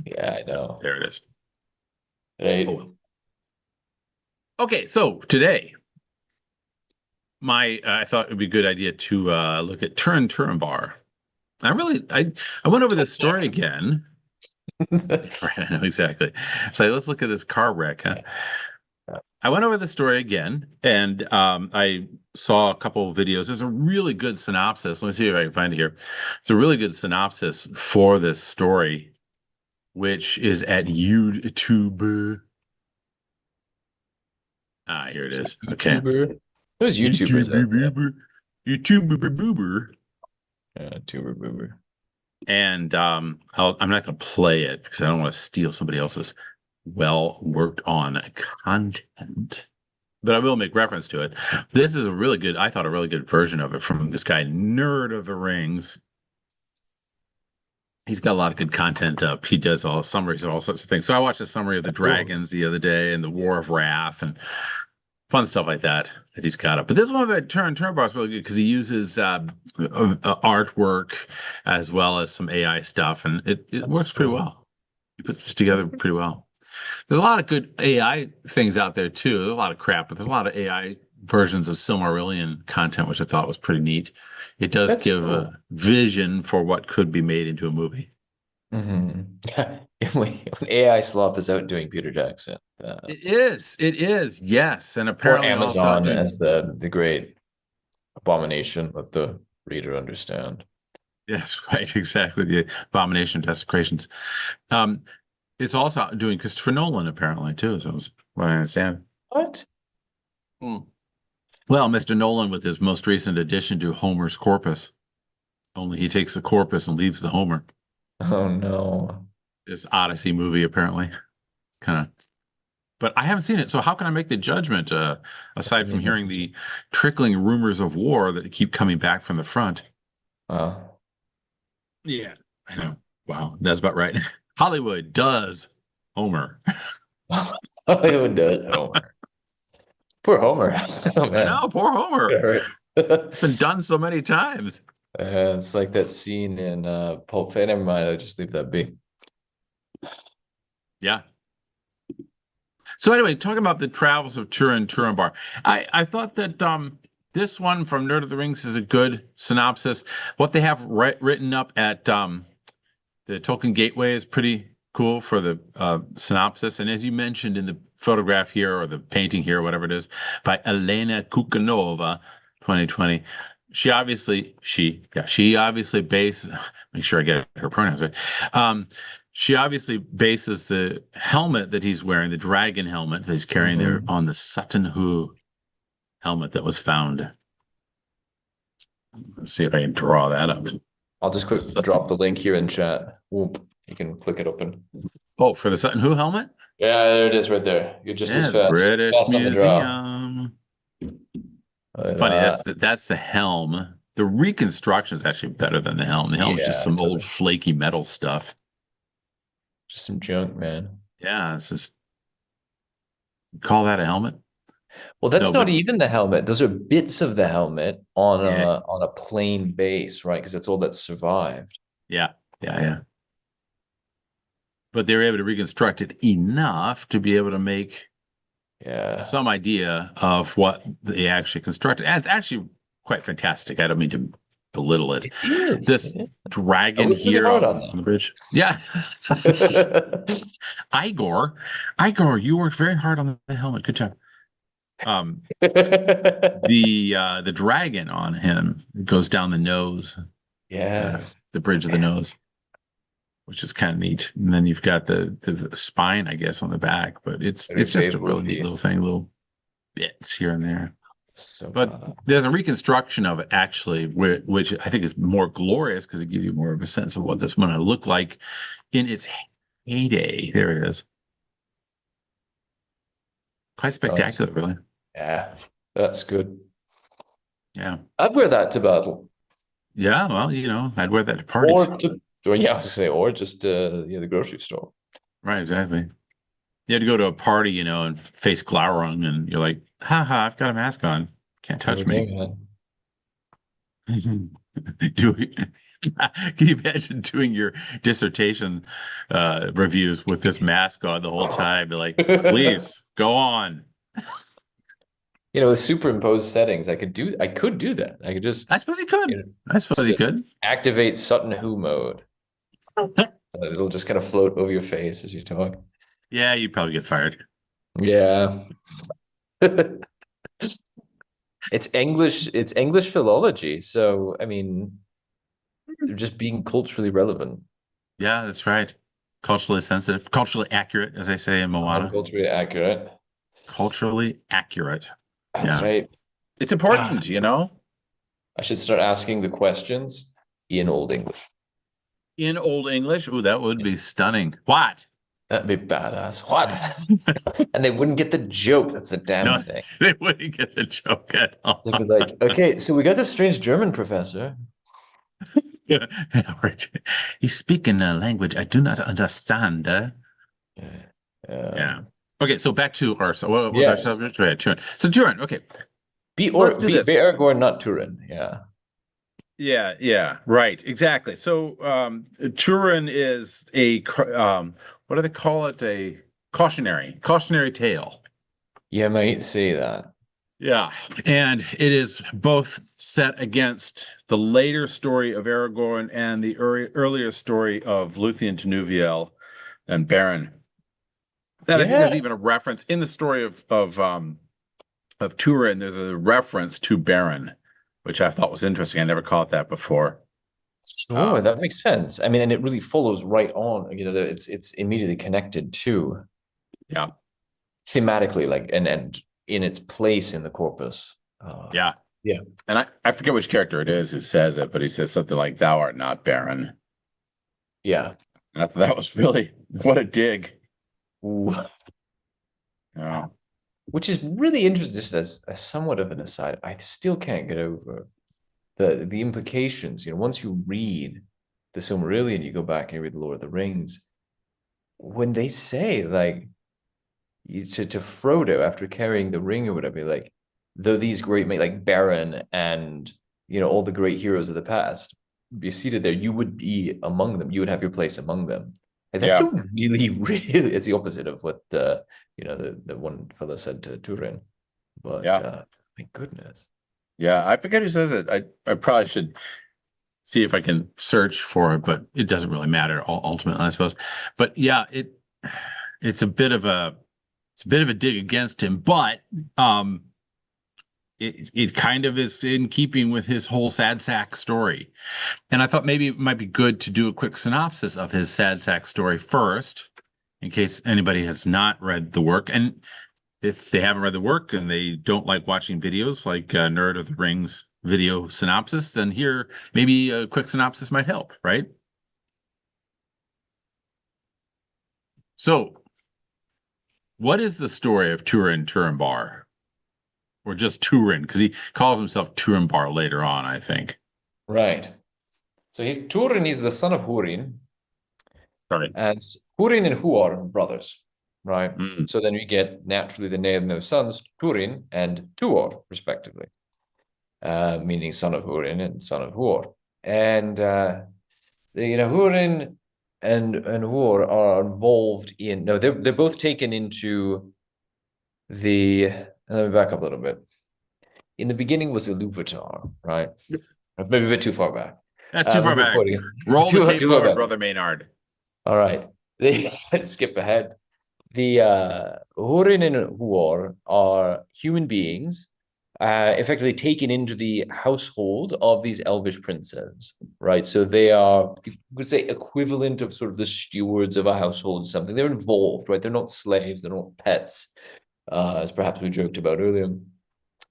Yeah, I know. There it is. Oh, Right. well. Okay, so today, I thought it would be a good idea to look at Turin Turambar. I went over this story again. Right, I know exactly. So let's look at this car wreck, huh? I went over the story again, and I saw a couple of videos. There's a really good synopsis. Let me see if I can find it here. It's a really good synopsis for this story, which is at YouTube. Ah, here it is. Okay. YouTuber. Who's YouTubers out there? YouTube, YouTube, Tuber boober. and I'm not going to play it because I don't want to steal somebody else's well worked on content. But I will make reference to it. This is I thought a really good version of it from this guy, Nerd of the Rings. He's got a lot of good content up. He does all summaries of all sorts of things. So I watched a summary of the Cool. dragons the other day and the War of Wrath and fun stuff like that he's got up. But this one about Turnbar is really good because he uses artwork as well as some AI stuff, and it works pretty Cool. well. He puts it together pretty well. There's a lot of good AI things out there too. There's a lot of crap, but there's a lot of AI versions of Silmarillion content, which I thought was pretty neat. It does That's give a cool. vision for what could be made into a movie. Hmm. When AI slop is out doing Peter Jackson, It is, yes, and or apparently also Amazon doing as the great abomination, let the reader understand. yes, right, exactly the abomination desecrations. Um, it's also doing Christopher Nolan apparently too, so it's what I understand. What? Hmm. Well, Mr. Nolan with his most recent addition to Homer's corpus, only he takes the corpus and leaves the Homer. Oh no. This Odyssey movie apparently kind of, but I haven't seen it, so how can I make the judgment aside from hearing the trickling rumors of war that keep coming back from the front? Wow. Yeah, I know. Wow, that's about right. Hollywood does Homer. Hollywood does Homer. Poor Homer. Oh I man. know, poor Homer. All right. Been done so many times. It's like that scene in Pulp Fiction. Never mind, I'll just leave that be. Yeah. So anyway, talking about the travels of Turin Turambar, I thought that this one from Nerd of the Rings is a good synopsis. What they have written up at the Tolkien Gateway is pretty cool for the synopsis. And as you mentioned in the photograph here or the painting here, whatever it is, by Elena Kukanova, 2020. She obviously based, make sure I get her pronouns right. She obviously bases the helmet that he's wearing, the dragon helmet that he's carrying there, Mhm. on the Sutton Hoo helmet that was found. Let's see if I can draw that up. I'll just The quick Sutton, drop the link here in chat. Whoop. You can click it open. oh, for the Sutton Hoo helmet? Yeah, there it is right there. You're just as Yeah, the fast. British Fast on the draw. Museum. Look at Funny, that. that's the helm. The reconstruction is actually better than the helm. The helm's just Yeah, some old totally. flaky metal stuff. Just some junk, man. Yeah, this is call that a helmet? Well, that's No, not but even the helmet. Those are bits of the helmet on yeah, a plain base, right? Because that's all that survived. yeah, yeah. But they were able to reconstruct it enough to be able to make Yeah. some idea of what they actually constructed. And it's actually quite fantastic. I don't mean to belittle it. It is. This It is. I dragon was really here hard on on the bridge. Yeah. that. Igor, Igor, you worked very hard on the helmet. Good job. Um, the dragon on him goes down the nose, Yes. the bridge of the nose, which is kind of neat. And then you've got the spine, I guess, on the back. But Very it's just a really favorable neat view. little thing, little bits here and there. So But bad. there's a reconstruction of it actually, which I think is more glorious because it gives you more of a sense of what this one looked like in its heyday. There it is. Quite Nice. spectacular, really. Yeah, that's good. Yeah. I'd wear that to battle. Yeah. Well, I'd wear that to parties. Or to, or yeah, I was gonna say, or just yeah, the grocery store. Right. Exactly. You had to go to a party, and face Glaurung, and you're like, haha, I've got a mask on. Can't Here we touch go, me. man. Do we? Can you imagine doing your dissertation reviews with this mask on the whole time? Be like, please go on. With superimposed settings, I could do that. I could just, I suppose you could. you know, I suppose you could. activate Sutton Who mode. It'll just kind of float over your face as you talk. Yeah, you'd probably get fired. Yeah. It's English philology. So, I mean, they're just being culturally relevant. Yeah, that's right. Culturally sensitive, culturally accurate, as I say in Moana. Culturally accurate. Culturally accurate. That's Yeah. right. It's Ah, important, you know? I should start asking the questions in Old English. In Old English. Ooh, that would be stunning. What? That'd be badass. What? And they wouldn't get the joke. That's the damn No, thing. they wouldn't get the joke at all. They'd be like, okay, so we got this strange German professor. Yeah. You speak in a language I do not understand. Yeah. Um, Okay, so back to our, so what was our yes. subject? Right, Turin. So Turin, okay, Be let's or do be this. Aragorn, not Turin. Yeah. Yeah, yeah, right, exactly. So Turin is what do they call it? A cautionary tale. You might say that. Yeah, and it is both set against the later story of Aragorn and the earlier story of Luthien to Nuviel and Beren. And I think Yeah. there's even a reference in the story of Turin. There's a reference to Beren, which I thought was interesting. I never caught that before. Sure, Um, that makes sense. I mean, and it really follows right on. It's immediately connected to yeah, thematically, like and in its place in the corpus. Uh, yeah. yeah. And I forget which character it is who says it, but he says something like, "Thou art not Beren." Yeah. And I thought that was really what a dig. Ooh. Yeah, Which is really interesting, just as somewhat of an aside. I still can't get over the implications. Once you read the Silmarillion, you go back and you read the Lord of the Rings. When they say like to Frodo after carrying the ring or whatever, like though these great like Beren and all the great heroes of the past be seated there, you would be among them. You would have your place among them. Like, that's yeah, a really, really. It's the opposite of what the one fellow said to Turin. But yeah, my goodness. yeah. I forget who says it. I probably should see if I can search for it, but it doesn't really matter ultimately, I suppose. But yeah, it's a bit of a dig against him, but um, it kind of is in keeping with his whole sad sack story. And I thought maybe it might be good to do a quick synopsis of his sad sack story first, in case anybody has not read the work. And if they haven't read the work and they don't like watching videos like Nerd of the Rings video synopsis, then here maybe a quick synopsis might help, right? So, what is the story of Turin Turambar? Or just Turin, because he calls himself Turambar later on, I think. Right. So he's Turin. He's the son of Húrin, Sorry. and Húrin and Huor are brothers, right? Mm, So then we get naturally the name of those sons, Turin and Tuor, respectively, meaning son of Húrin and son of Huor. And Húrin and Huor are involved in. No, they're both taken into the. Let me back up a little bit. In the beginning was Iluvatar, right? Maybe a bit too far back. that's too far We're back. quoting Roll the tape too far forward, back. brother Maynard. All right. They skip ahead. The Hurin and Huor are human beings, effectively taken into the household of these elvish princes, right? So they are, you could say, equivalent of sort of the stewards of a household, something. They're involved, right? They're not slaves, they're not pets, as perhaps we joked about earlier.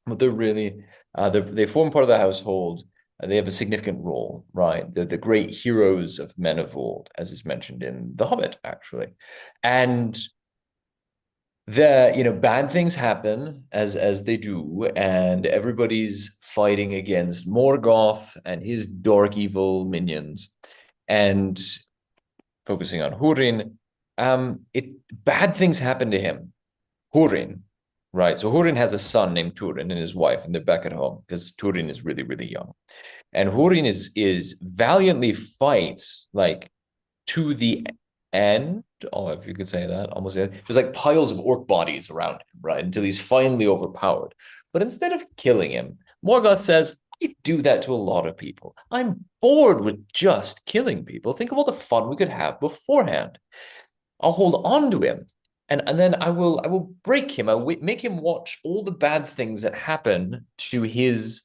But they're really, they form part of the household. They have a significant role, right? They're the great heroes of men of old, as is mentioned in The Hobbit, actually. And bad things happen as they do, and everybody's fighting against Morgoth and his dark evil minions. And focusing on Húrin, bad things happen to him. Húrin, right? So Húrin has a son named Turin and his wife, and they're back at home because Turin is really, really young. And Húrin is valiantly fights like to the end. Oh, if you could say that, almost there's like piles of orc bodies around him, right? Until he's finally overpowered. But instead of killing him, Morgoth says, I do that to a lot of people. I'm bored with just killing people. Think of all the fun we could have beforehand. I'll hold on to him. And then I will break him. I will make him watch all the bad things that happen to his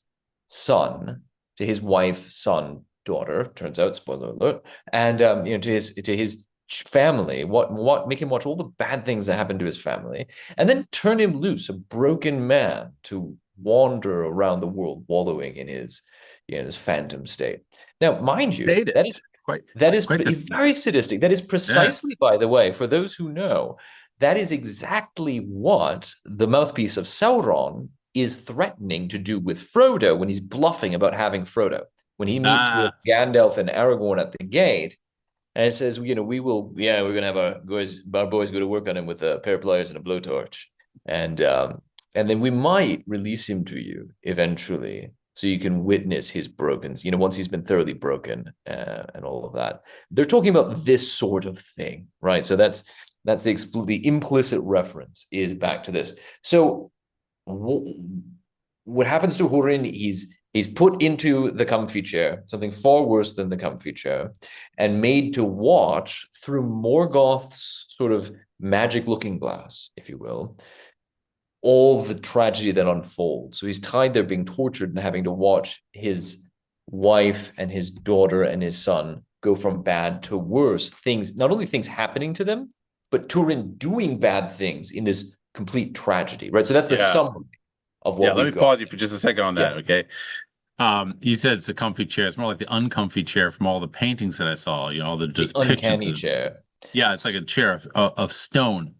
son, to his wife, son, daughter. Turns out, spoiler alert, and to his family. What make him watch all the bad things that happen to his family, and then turn him loose, a broken man, to wander around the world, wallowing in his phantom state. Now, mind you, Sadist. Quite that is quite this. very sadistic. That is Yeah. precisely, by the way, for those who know, that is exactly what the mouthpiece of Sauron is threatening to do with Frodo when he's bluffing about having Frodo. When he meets with Ah, Gandalf and Aragorn at the gate, and it says, we will, yeah, we're gonna have our boys go to work on him with a pair of pliers and a blowtorch, and and then we might release him to you eventually, so you can witness his broken, once he's been thoroughly broken, and all of that. They're talking about this sort of thing, right? So that's the implicit reference is back to this. So what happens to Hurin? He's put into the comfy chair, something far worse than the comfy chair, and made to watch through Morgoth's sort of magic looking glass, if you will, all the tragedy that unfolds. So he's tied there being tortured and having to watch his wife and his daughter and his son go from bad to worse. Things, not only things happening to them, but Turin doing bad things in this complete tragedy, right? So that's the yeah. summary of Yeah, what let me we've got. pause you for just a second on that, Yeah. okay? You said it's a comfy chair. It's more like the uncomfy chair from all the paintings that I saw, all the The just pictures uncanny of. chair. Yeah, it's like a chair of stone.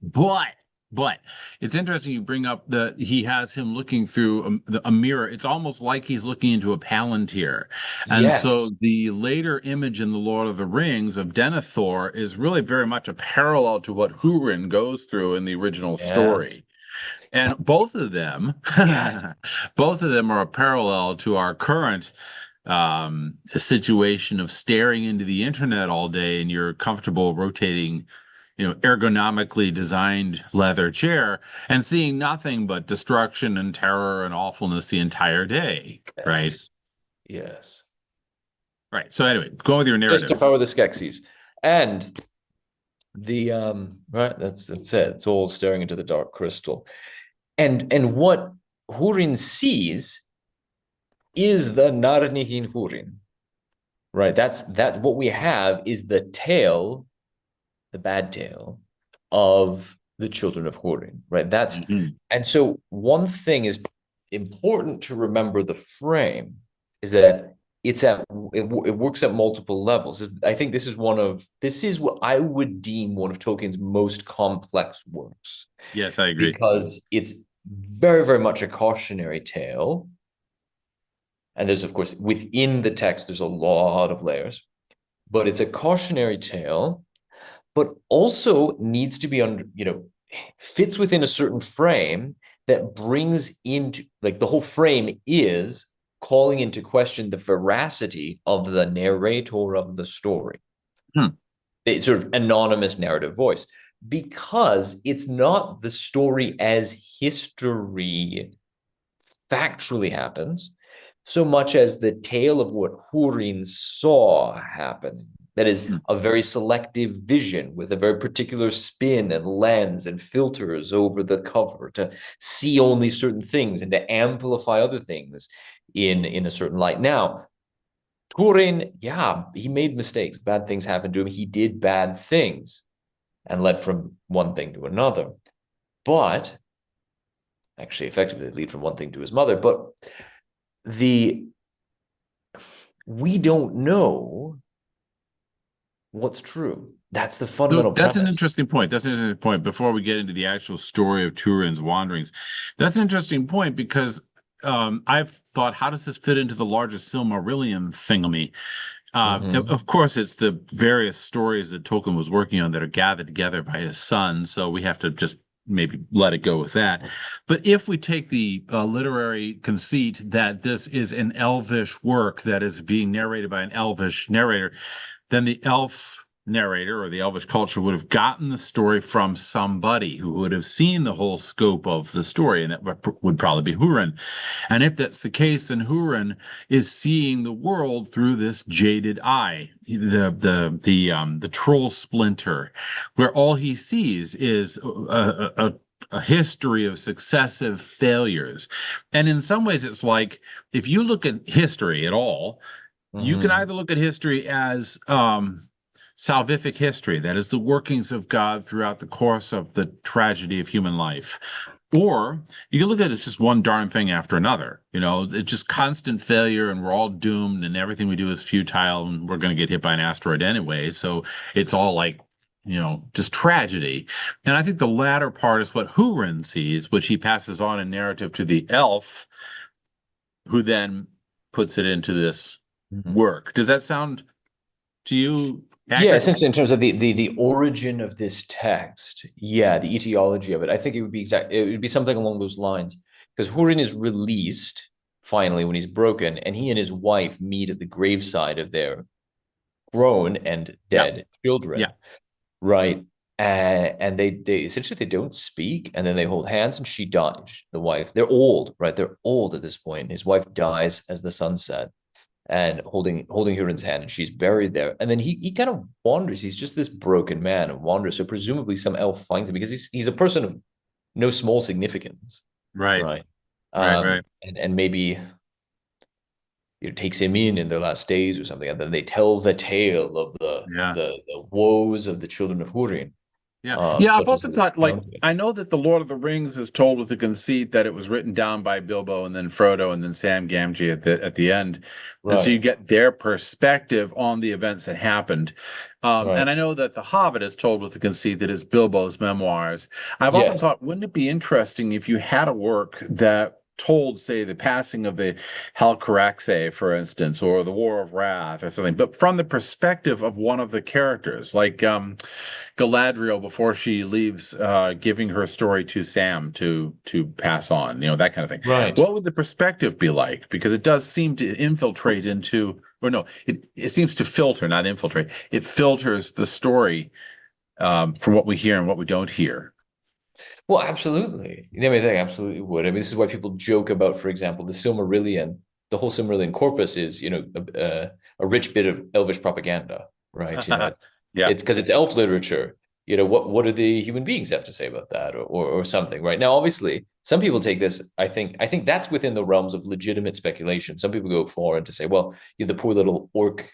But it's interesting you bring up that he has him looking through a mirror. It's almost like he's looking into a palantir. And so Yes. the later image in The Lord of the Rings of Denethor is really very much a parallel to what Húrin goes through in the original Yes. story. And both of them, Yes. both of them are a parallel to our current situation of staring into the internet all day in your comfortable rotating, ergonomically designed leather chair and seeing nothing but destruction and terror and awfulness the entire day, right? Yes. Yes. Right. So anyway, go with your Just to narrative. power the Skeksis. And the right, that's it. It's all staring into the dark crystal. And what Hurin sees is the Narnihin Hurin. Right. That's what we have is the tale, the bad tale of the children of Hurin. Right. Mhm. And so one thing is important to remember the frame is that it works at multiple levels. I think this is what I would deem one of Tolkien's most complex works Yes, I agree. because it's very, very much a cautionary tale. And there's, of course, within the text, there's a lot of layers, but it's a cautionary tale, but also needs to be fits within a certain frame that brings into, like, the whole frame is calling into question the veracity of the narrator of the story. Hmm. It's sort of anonymous narrative voice because it's not the story as history factually happens so much as the tale of what Hurin saw happen. That is Hmm. a very selective vision with a very particular spin and lens and filters over the cover to see only certain things and to amplify other things in a certain light. Now, Turin, yeah, he made mistakes. Bad things happened to him. He did bad things and led from one thing to another. But actually, effectively, lead from one thing to his mother. But the we don't know what's true. That's the So fundamental that's an premise. interesting point. That's an interesting point. Before we get into the actual story of Turin's wanderings, that's an interesting point because I've thought, how does this fit into the larger Silmarillion thingamy? Mm-hmm. Of course, it's the various stories that Tolkien was working on that are gathered together by his son. So we have to just maybe let it go with that. But if we take the literary conceit that this is an elvish work that is being narrated by an elvish narrator, then the elf narrator or the elvish culture would have gotten the story from somebody who would have seen the whole scope of the story, and it would probably be Hurin. And if that's the case, then Hurin is seeing the world through this jaded eye, the troll splinter, where all he sees is a history of successive failures. And in some ways, it's like if you look at history at all, you can Mhm. either look at history as salvific history, that is the workings of God throughout the course of the tragedy of human life. Or you can look at it as just one darn thing after another. It's just constant failure and we're all doomed and everything we do is futile and we're going to get hit by an asteroid anyway. So it's all like, just tragedy. And I think the latter part is what Hurin sees, which he passes on in narrative to the elf, who then puts it into this Mhm. work. Does that sound to you Yeah, accurate? essentially in terms of the origin of this text, yeah, the etiology of it, I think it would be something along those lines. Because Hurin is released finally when he's broken, and he and his wife meet at the graveside of their grown and Yeah, dead children, yeah, right? And they essentially they don't speak, and then they hold hands, and she dies. The wife, they're old, right? They're old at this point. His wife dies as the sun sets and holding Hurin's hand, and she's buried there. And then he kind of wanders. He's just this broken man and wanders. So presumably some elf finds him because he's a person of no small significance, right, right? right, right. And maybe takes him in their last days or something, and then they tell the tale of Yeah. the woes of the children of Hurin, Yeah. Yeah, I've such as often it was thought, like, found. I know that The Lord of the Rings is told with the conceit that it was written down by Bilbo and then Frodo and then Sam Gamgee at the end. And so you Right, get their perspective on the events that happened. And right. I know that The Hobbit is told with the conceit that it's Bilbo's memoirs. I've often Yes, thought, wouldn't it be interesting if you had a work that told, say, the passing of the Helcaraxe, for instance, or the War of Wrath or something, but from the perspective of one of the characters, like Galadriel before she leaves, giving her story to Sam to pass on, that kind of thing. right. What would the perspective be like? Because it does seem to infiltrate into, or no, it seems to filter, not infiltrate. It filters the story from what we hear and what we don't hear. Well, absolutely. I mean, they absolutely would. I mean, this is why people joke about, for example, the Silmarillion. The whole Silmarillion corpus is, a rich bit of elvish propaganda, right? Yeah. It's because it's elf literature. What do the human beings have to say about that, or something, right? Now, obviously, some people take this. I think that's within the realms of legitimate speculation. Some people go forward to say, well, the poor little orc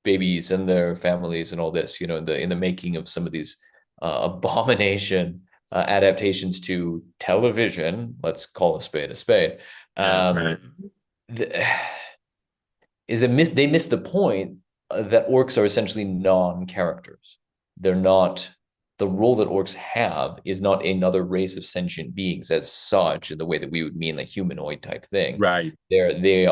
babies and their families and all this, in the making of some of these abomination adaptations to television, let's call a spade a spade, Yeah, that's right. the, is that they miss the point that orcs are essentially non-characters. They're not the role that orcs have is not another race of sentient beings as such in the way that we would mean like humanoid type thing. Right. They're the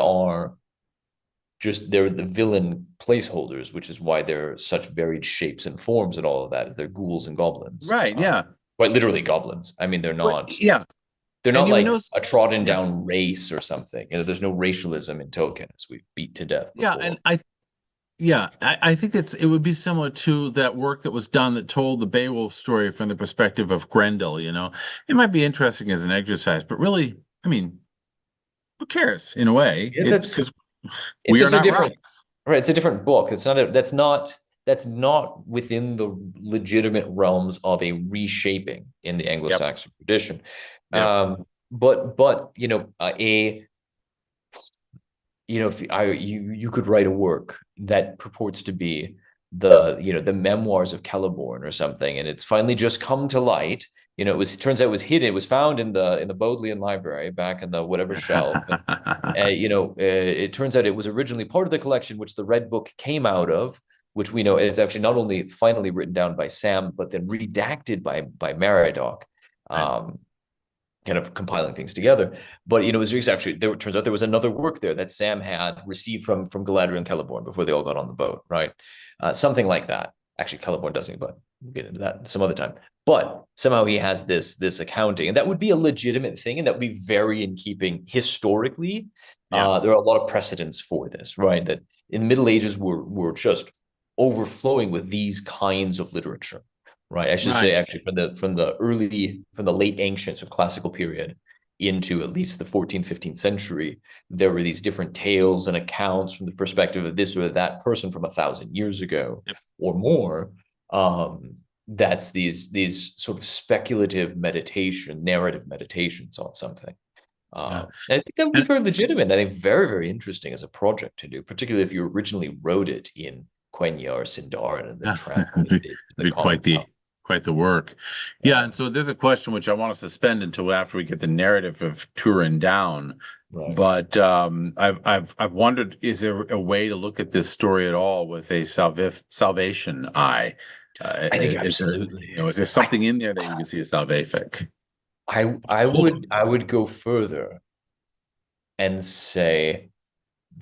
villain placeholders, which is why they're such varied shapes and forms and all of that. Is they're ghouls and goblins, Right. Yeah. quite literally goblins. I mean, they're But not yeah. they're And not like notice, a trodden yeah. down race or something. There's no racialism in Tolkien, as we beat to death Yeah. before. And I think it would be similar to that work that was done that told the Beowulf story from the perspective of Grendel. It might be interesting as an exercise, but really, I mean, who cares in a way? Yeah, It's that's because it's we are just a not different rocks. right. It's a different book. That's not within the legitimate realms of a reshaping in the Yep. Anglo-Saxon tradition. Yep. But if you could write a work that purports to be the memoirs of Celeborn or something, and it's finally just come to light. Turns out it was hidden. It was found in the Bodleian Library back in the whatever shelf, and it turns out it was originally part of the collection, which the Red Book came out of, which we know is actually not only finally written down by Sam, but then redacted by Meriadoc. Right. Um, kind of compiling things together. But it was actually there. It turns out there was another work there that Sam had received from Galadriel and Celeborn before they all got on the boat, right? Something like that. Actually, Celeborn doesn't, but we'll get into that some other time. But somehow he has this accounting, and that would be a legitimate thing, and that would be very in keeping historically. Yeah. There are a lot of precedents for this, right? That in the Middle Ages were just overflowing with these kinds of literature, right? I should say Right. actually from the late ancients or classical period into at least the 14th, 15th century, there were these different tales and accounts from the perspective of this or that person from 1,000 years ago Yep. or more. That's these sort of speculative narrative meditations on something. Yeah. And I think that would be And very legitimate. I think very, very interesting as a project to do, particularly if you originally wrote it in Quenya or Sindarin and then yeah, translated it to the be common tongue. quite the work. Yeah, Yeah, and so there's a question which I want to suspend until after we get the narrative of Turin down. right. But I've wondered, is there a way to look at this story at all with a salvation eye? I think Is there, absolutely. is there I something in there that you can see a salvific? I would go further and say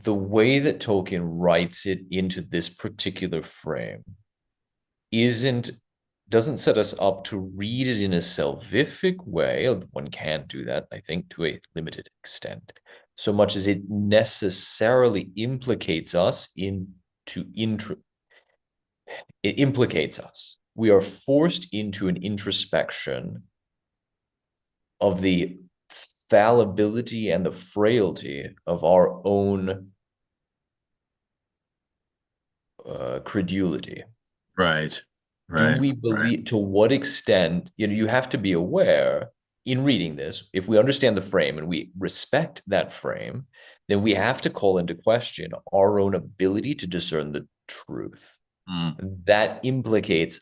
the way that Tolkien writes it into this particular frame isn't doesn't set us up to read it in a salvific way. One can do that, I think, to a limited extent, so much as it necessarily implicates us it implicates us. We are forced into an introspection of the fallibility and the frailty of our own credulity. Right, Do right, we right. believe, to what extent, you have to be aware in reading this, if we understand the frame and we respect that frame, then we have to call into question our own ability to discern the truth. Mm. That implicates,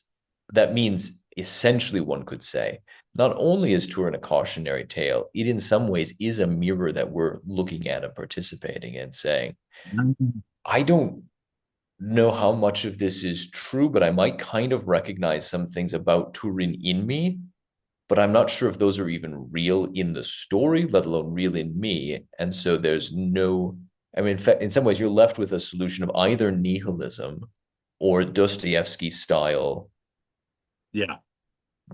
that means essentially one could say, not only is Turin a cautionary tale, it in some ways is a mirror that we're looking at and participating in, saying, I don't know how much of this is true, but I might kind of recognize some things about Turin in me, but I'm not sure if those are even real in the story, let alone real in me. And so there's no, I mean, in fact, in some ways, you're left with a solution of either nihilism or Dostoevsky style Yeah,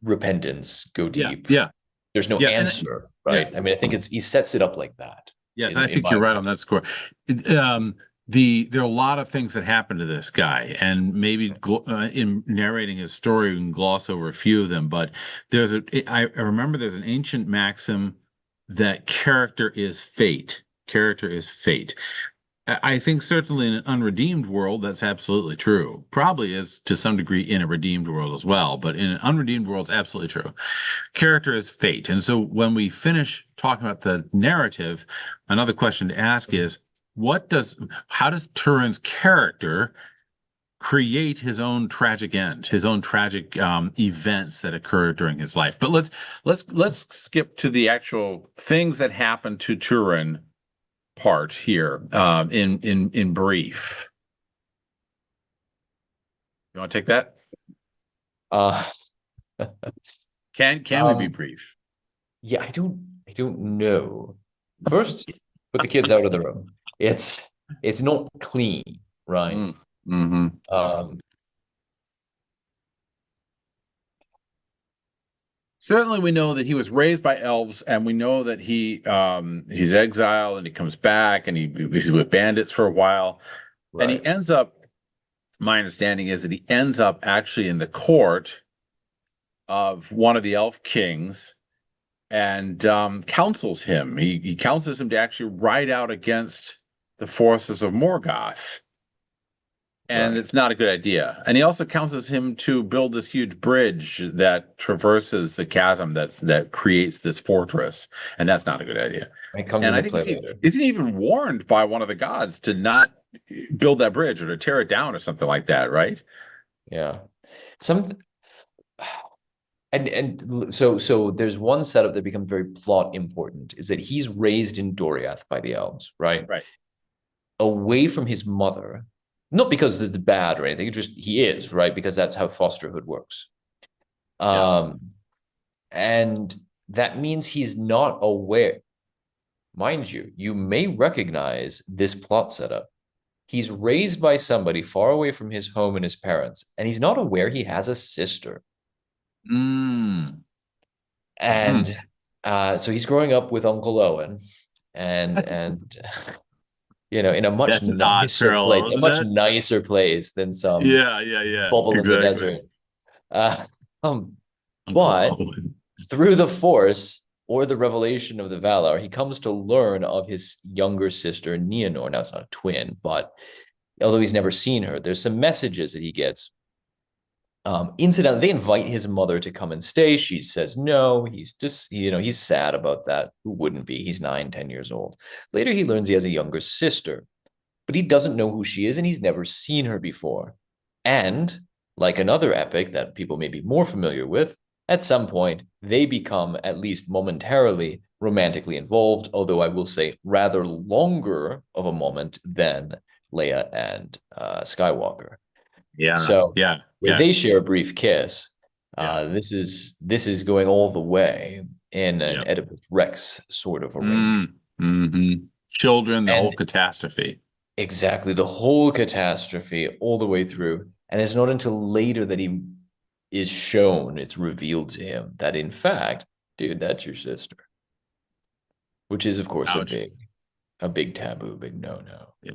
repentance, go yeah, deep. yeah, There's no yeah, answer, yeah. right? I mean, I think he sets it up like that Yes, I in think my you're right on opinion. that score. There are a lot of things that happen to this guy, and maybe in narrating his story, we can gloss over a few of them. But I remember there's an ancient maxim that character is fate. Character is fate. I think certainly in an unredeemed world, that's absolutely true. Probably is to some degree in a redeemed world as well, but in an unredeemed world, it's absolutely true. Character is fate. And so when we finish talking about the narrative, another question to ask is how does Turin's character create his own tragic end, his own tragic events that occur during his life? But let's skip to the actual things that happen to Turin part here in brief. You want to take that? Uh, Can we be um, brief? yeah, I don't know. First, put the kids out of the room. It's not clean, right? Mm, hmm. Um, Certainly, we know that he was raised by elves, and we know that he's exiled and he comes back and he's with bandits for a while, and he right. ends up. My understanding is that he ends up actually in the court of one of the elf kings and counsels him. He counsels him to actually ride out against the forces of Morgoth. And Right. it's not a good idea. And he also counsels him to build this huge bridge that traverses the chasm that creates this fortress, and that's not a good idea. It comes And I into think play later. isn't he even warned by one of the gods to not build that bridge or to tear it down or something like that, right? Yeah. Some and so there's one setup that becomes very plot important is that he's raised in Doriath by the elves, right? Right. Away from his mother, not because it's bad or anything, just he is, right? Because that's how fosterhood works. Yeah. Um, and that means he's not aware. Mind you, you may recognize this plot setup. He's raised by somebody far away from his home and his parents, and he's not aware he has a sister. Mm. Hmm. And so he's growing up with Uncle Owen, and in a much That's an odd nicer parallel, place, a isn't much it? nicer place than some Yeah, yeah, yeah. bubble in the Exactly. desert. Uh, um, Uncle but Owen. through the Force or the revelation of the Valar, he comes to learn of his younger sister Nienor. Now it's not a twin, but although he's never seen her, there's some messages that he gets. Incidentally, they invite his mother to come and stay. She says no. He's just, he's sad about that. Who wouldn't be? He's 9, 10 years old. Later, he learns he has a younger sister, but he doesn't know who she is and he's never seen her before. And like another epic that people may be more familiar with, at some point, they become, at least momentarily, romantically involved, although I will say rather longer of a moment than Leia and Skywalker. Yeah, So yeah, where yeah, they share a brief kiss, yeah, this is going all the way in yeah. an Oedipus Rex sort of arrangement. Mm-hmm. Children, the whole And catastrophe. exactly the whole catastrophe all the way through. And it's not until later that he is shown, it's revealed to him that in fact, dude, that's your sister, which is of course a Ouch. big taboo, big no-no. Yeah.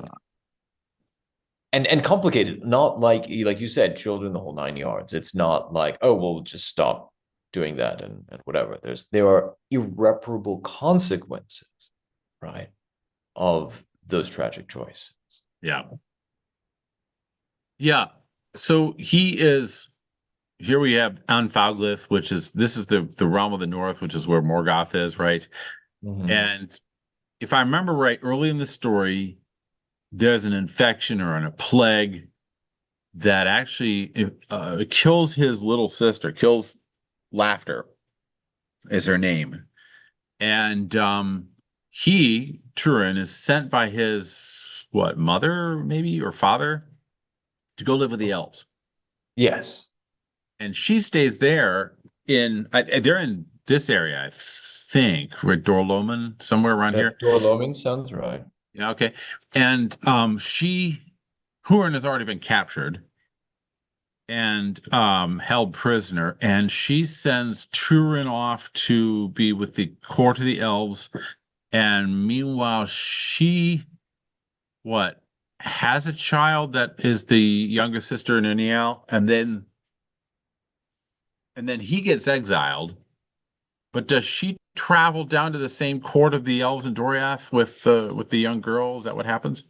And complicated, not like you said, children the whole 9 yards. It's not like, oh, we'll just stop doing that and whatever. There are irreparable consequences, right, of those tragic choices. Yeah. Yeah. So he is here we have Anfauglith, which is this is the realm of the north, which is where Morgoth is, right? Mhm. And if I remember right, early in the story, there's an infection or a plague that actually kills his little sister, kills Laughter is her name. And he, Turin, is sent by his what, mother, maybe, or father to go live with the elves. Yes. And she stays there they're in this area, I think, where Dorloman, somewhere around here. Dorlomin sounds right. Yeah, okay. And Hurin has already been captured and held prisoner, and she sends Turin off to be with the court of the elves. And meanwhile, she what has a child that is the younger sister in Inial, and then he gets exiled. But does she travel down to the same court of the elves in Doriath with the young girl? Is that what happens?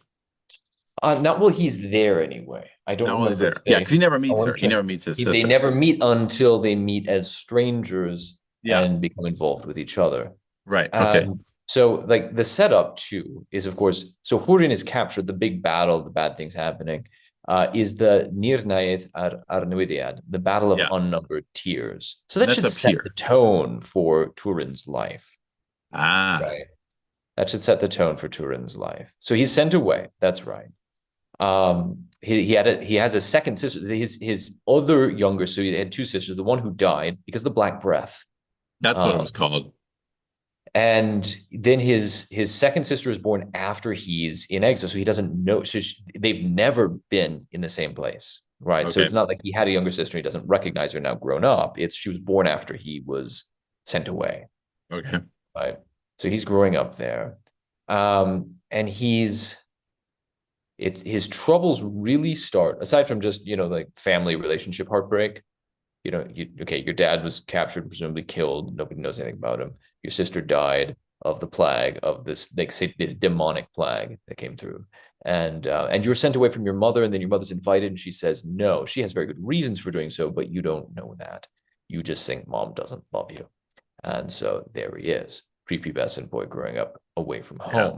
Not while he's there anyway. I don't No, is remember there? if Yeah, they. because he never I meets her. want He to. never meets his They sister. never meet until they meet as strangers Yeah. and become involved with each other. Right. Okay. So like the setup too is of course, so Húrin is captured, the big battle, the bad things happening, is the Nirnaeth Arnuidiad, the battle of Yeah. unnumbered tears. So And that that's should up set the here. tone for Turin's life, Ah, right? That should set the tone for Turin's life. So he's sent away. That's right. He has a second sister. His other younger, so he had two sisters. The one who died because of the Black Breath. that's what it Um, was called. and then his second sister is born after he's in exile, so he doesn't know. So they've never been in the same place, right? So Okay. it's not like he had a younger sister and he doesn't recognize her now grown up. It's she was born after he was sent away, Okay. right? So he's growing up there, and it's his troubles really start aside from just like family relationship heartbreak. Okay, your dad was captured, presumably killed. Nobody knows anything about him. Your sister died of the plague of this, like say, this demonic plague that came through, and you were sent away from your mother, and then your mother's invited, and she says no. She has very good reasons for doing so, but you don't know that. You just think mom doesn't love you, and so there he is, prepubescent boy growing up away from Yeah.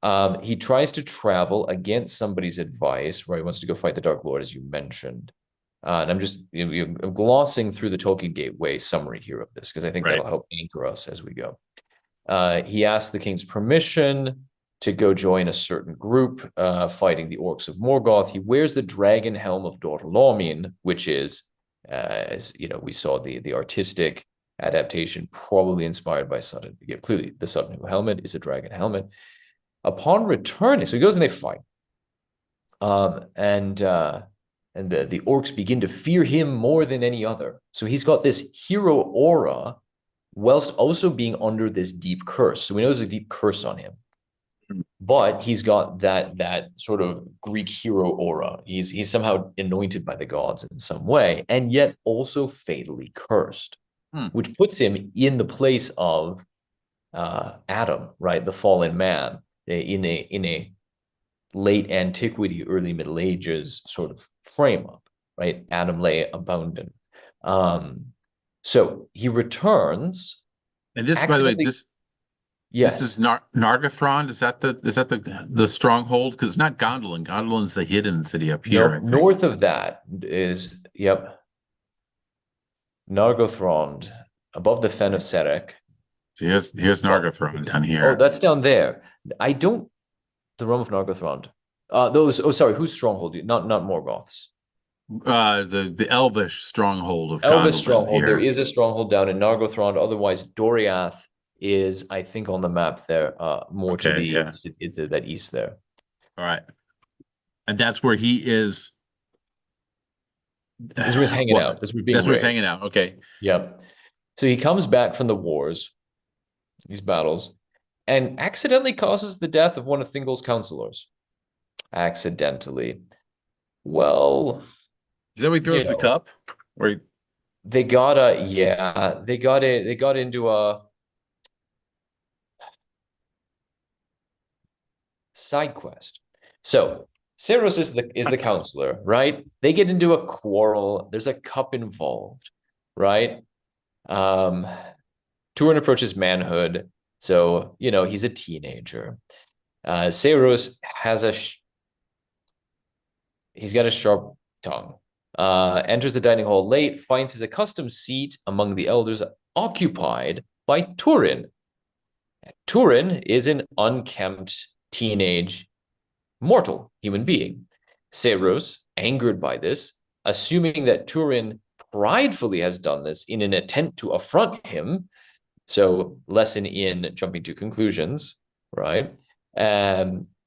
home. He tries to travel against somebody's advice, right? He wants to go fight the Dark Lord, as you mentioned. And I'm just glossing through the Tolkien Gateway summary here of this because I think Right. that'll help anchor us as we go. He asks the king's permission to go join a certain group fighting the orcs of Morgoth. He wears the dragon helm of Dorlomin, which is, as we saw the artistic adaptation, probably inspired by Sutton. Clearly, the Sutton helmet is a dragon helmet. Upon returning, so he goes and they fight. And the orcs begin to fear him more than any other. So he's got this hero aura, whilst also being under this deep curse. So we know there's a deep curse on him, but he's got that sort of Greek hero aura. He's somehow anointed by the gods in some way, and yet also fatally cursed, which puts him in the place of Adam, right, the fallen man, in a late antiquity, early Middle Ages sort of frame up, right? Adam lay abandoned. So he returns. And this, by the way, Accidentally, this is yes. Nargothrond. Is that the stronghold? Because it's not Gondolin. Gondolin's the hidden city up here, No, I think. north of that is, yep, Nargothrond, above the Fen of Serek. So here's Nargothrond down Oh, here. that's down there. I don't, the realm of Nargothrond. Sorry, whose stronghold? Not Morgoth's. The elvish stronghold of Elvis Gondolin stronghold. There here. is a stronghold down in Nargothrond. Otherwise, Doriath is, I think, on the map there, more to Okay, the yeah. to that east there. All right. And that's where he is. This is where he's hanging out. This is where he's being That's where he's raised. hanging out. Okay. Yep. So he comes back from the wars, these battles, and accidentally causes the death of one of Thingol's counselors. Accidentally. Well, Is that where he throws the cup? Or they got into a side quest. So Saros is the counselor, right? They get into a quarrel. There's a cup involved, right? Turin approaches manhood, so he's a teenager. Saros has he's got a sharp tongue. Enters the dining hall late, finds his accustomed seat among the elders occupied by Turin. Turin is an unkempt teenage mortal human being. Saros, angered by this, assuming that Turin pridefully has done this in an attempt to affront him, so lesson in jumping to conclusions, right?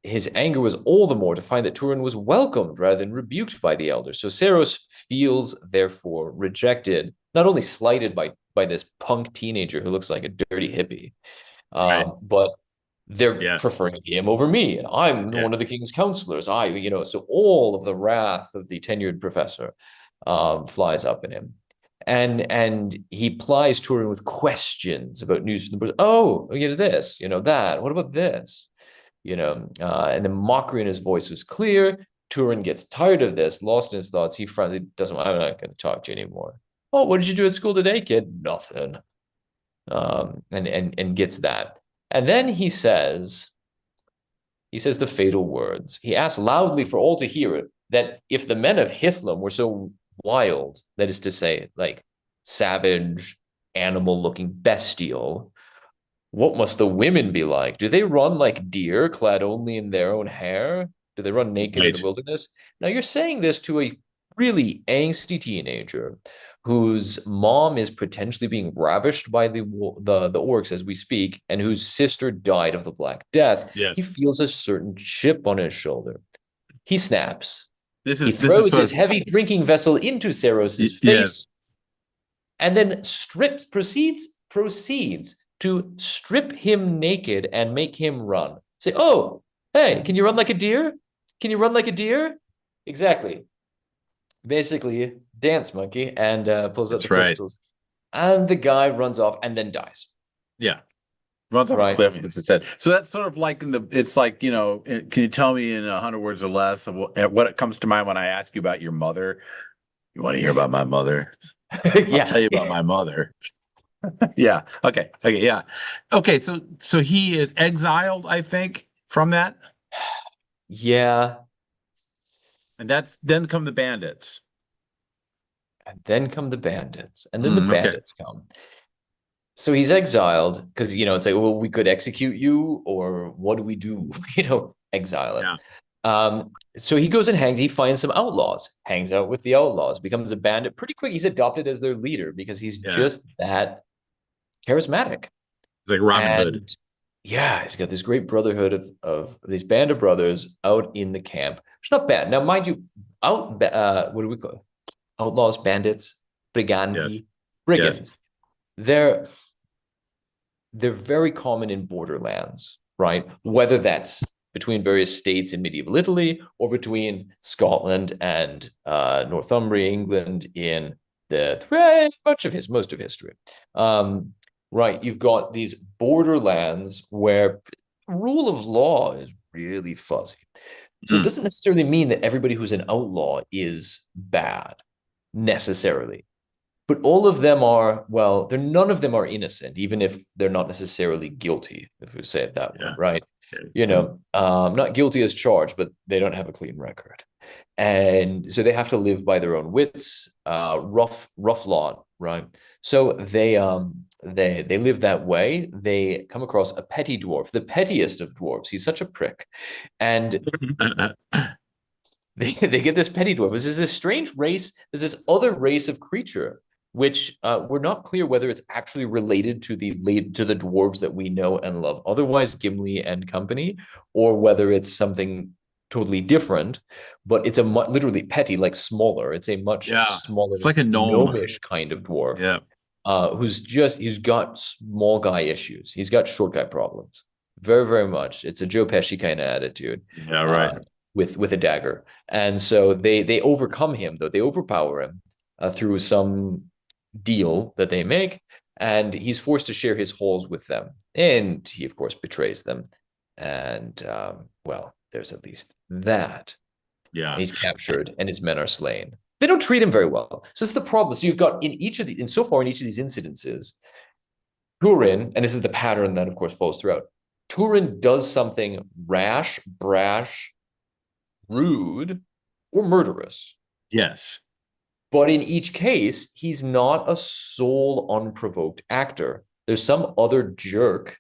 His anger was all the more to find that Turin was welcomed rather than rebuked by the elders. So Saros feels, therefore, rejected, not only slighted by this punk teenager who looks like a dirty hippie, right. but they're preferring him over me, and I'm one of the king's counselors. So all of the wrath of the tenured professor flies up in him. And he plies Turin with questions about news from the oh, this, that. What about this? And the mockery in his voice was clear. Turin gets tired of this, lost in his thoughts. He frowns. He doesn't. I'm not going to talk to you anymore. Oh, what did you do at school today, kid? Nothing. And gets that. And then he says the fatal words. He asks loudly for all to hear it, that if the men of Hithlum were so wild, that is to say, like savage, animal-looking, bestial, what must the women be like? Do they run like deer, clad only in their own hair? Do they run naked in the wilderness? Now, you're saying this to a really angsty teenager whose mom is potentially being ravished by the orcs as we speak, and whose sister died of the Black Death. Yes. He feels a certain chip on his shoulder. He snaps. He throws his heavy drinking vessel into Saros's face, and then proceeds to strip him naked and make him run. Say, oh, hey, can you run like a deer? Can you run like a deer? Exactly. Basically, dance monkey, and pulls out the pistols. And the guy runs off and then dies. Yeah. Runs off a cliff, as it said. So that's sort of like it's like, can you tell me in 100 words or less of what comes to mind when I ask you about your mother? You want to hear about my mother? I'll tell you about my mother. Yeah. Okay. Yeah. Okay. So he is exiled, I think, from that. Yeah. And then come the bandits. And then the bandits come. So he's exiled because, it's like, well, we could execute you, or what do we do? Exile him. Yeah. So he goes and hangs. He finds some outlaws, hangs out with the outlaws, becomes a bandit pretty quick. He's adopted as their leader because he's just that charismatic. It's like Robin Hood. Yeah, he's got this great brotherhood of these band of brothers out in the camp. It's not bad. Now, mind you, what do we call it? Outlaws, bandits, Yes. briganti, Yes. brigands. They're they're very common in borderlands, right? Whether that's between various states in medieval Italy or between Scotland and Northumbria, England in the most of history. Right, you've got these borderlands where rule of law is really fuzzy. So it Mm. doesn't necessarily mean that everybody who's an outlaw is bad necessarily, but all of them are, well, they're none of them are innocent, even if they're not necessarily guilty, if we say it that way, Yeah. right? Okay. You know, not guilty as charged, but they don't have a clean record. And so they have to live by their own wits, rough lot, right? So they live that way. They come across a petty dwarf, the pettiest of dwarves. He's such a prick. And they get this petty dwarf. This is this strange race. There's this other race of creature, which we're not clear whether it's actually related to the dwarves that we know and love, otherwise Gimli and company, or whether it's something totally different. But it's a literally petty, like smaller. It's a much Yeah. smaller, It's like a gnome. gnomish kind of dwarf, Yeah. he's got small guy issues. He's got short guy problems. Very, very much. It's a Joe Pesci kind of attitude. Yeah. Uh, Right. with a dagger. And so they overcome him, though they overpower him through some deal that they make, and he's forced to share his halls with them. And he, of course, betrays them. And well, there's at least that. Yeah. He's captured, and his men are slain. They don't treat him very well. So it's the problem. So you've got in each of the in so far in each of these incidences, Turin, and this is the pattern that, of course, follows throughout. Turin does something rash, brash, rude, or murderous. Yes. But in each case, he's not a sole unprovoked actor. There's some other jerk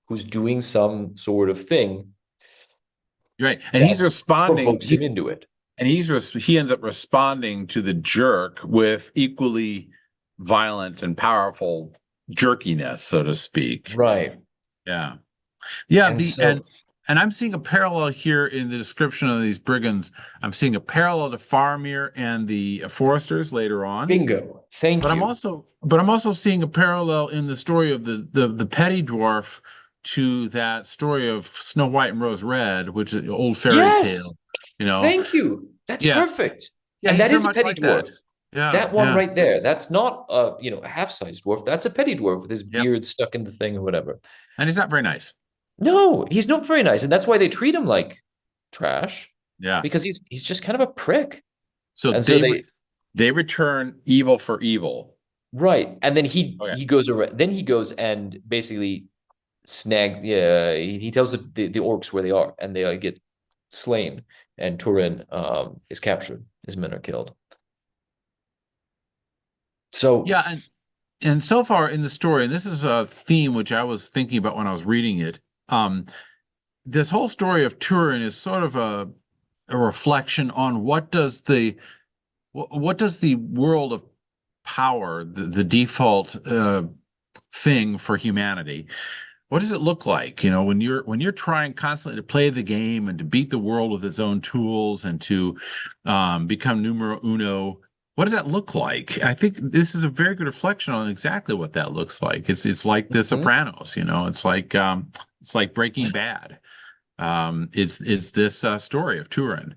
who's doing some sort of thing Right. And that he's responding. provokes him into it. And he ends up responding to the jerk with equally violent and powerful jerkiness, so to speak. Right. Yeah. Yeah, And the so, and I'm seeing a parallel here in the description of these brigands. I'm seeing a parallel to Faramir and the Foresters later on. bingo. Thank you. But I'm also seeing a parallel in the story of the petty dwarf to that story of Snow White and Rose Red, which is an old fairy Yes. tale, you know. Thank you. That's Yeah. perfect. Yeah, And he's that very is a much petty like that. dwarf. Yeah, That one yeah, right there. That's not a half-sized dwarf. That's a petty dwarf with his yep. beard stuck in the thing or whatever. And he's not very nice. No, he's not very nice, and that's why they treat him like trash, Yeah. because he's just kind of a prick. So And so they return evil for evil. right, and then he Okay. he goes around, then he goes and basically snag. Yeah, he tells the orcs where they are, and they get slain, and Turin is captured. His men are killed. So Yeah, and so far in the story, and this is a theme which I was thinking about when I was reading it. This whole story of Turin is sort of a reflection on what does the world of power, the default thing for humanity, what does it look like? You know, when you're trying constantly to play the game and to beat the world with its own tools and to become numero uno, what does that look like? I think this is a very good reflection on exactly what that looks like. It's like The Sopranos, you know, it's like Breaking Bad. It's this story of Turin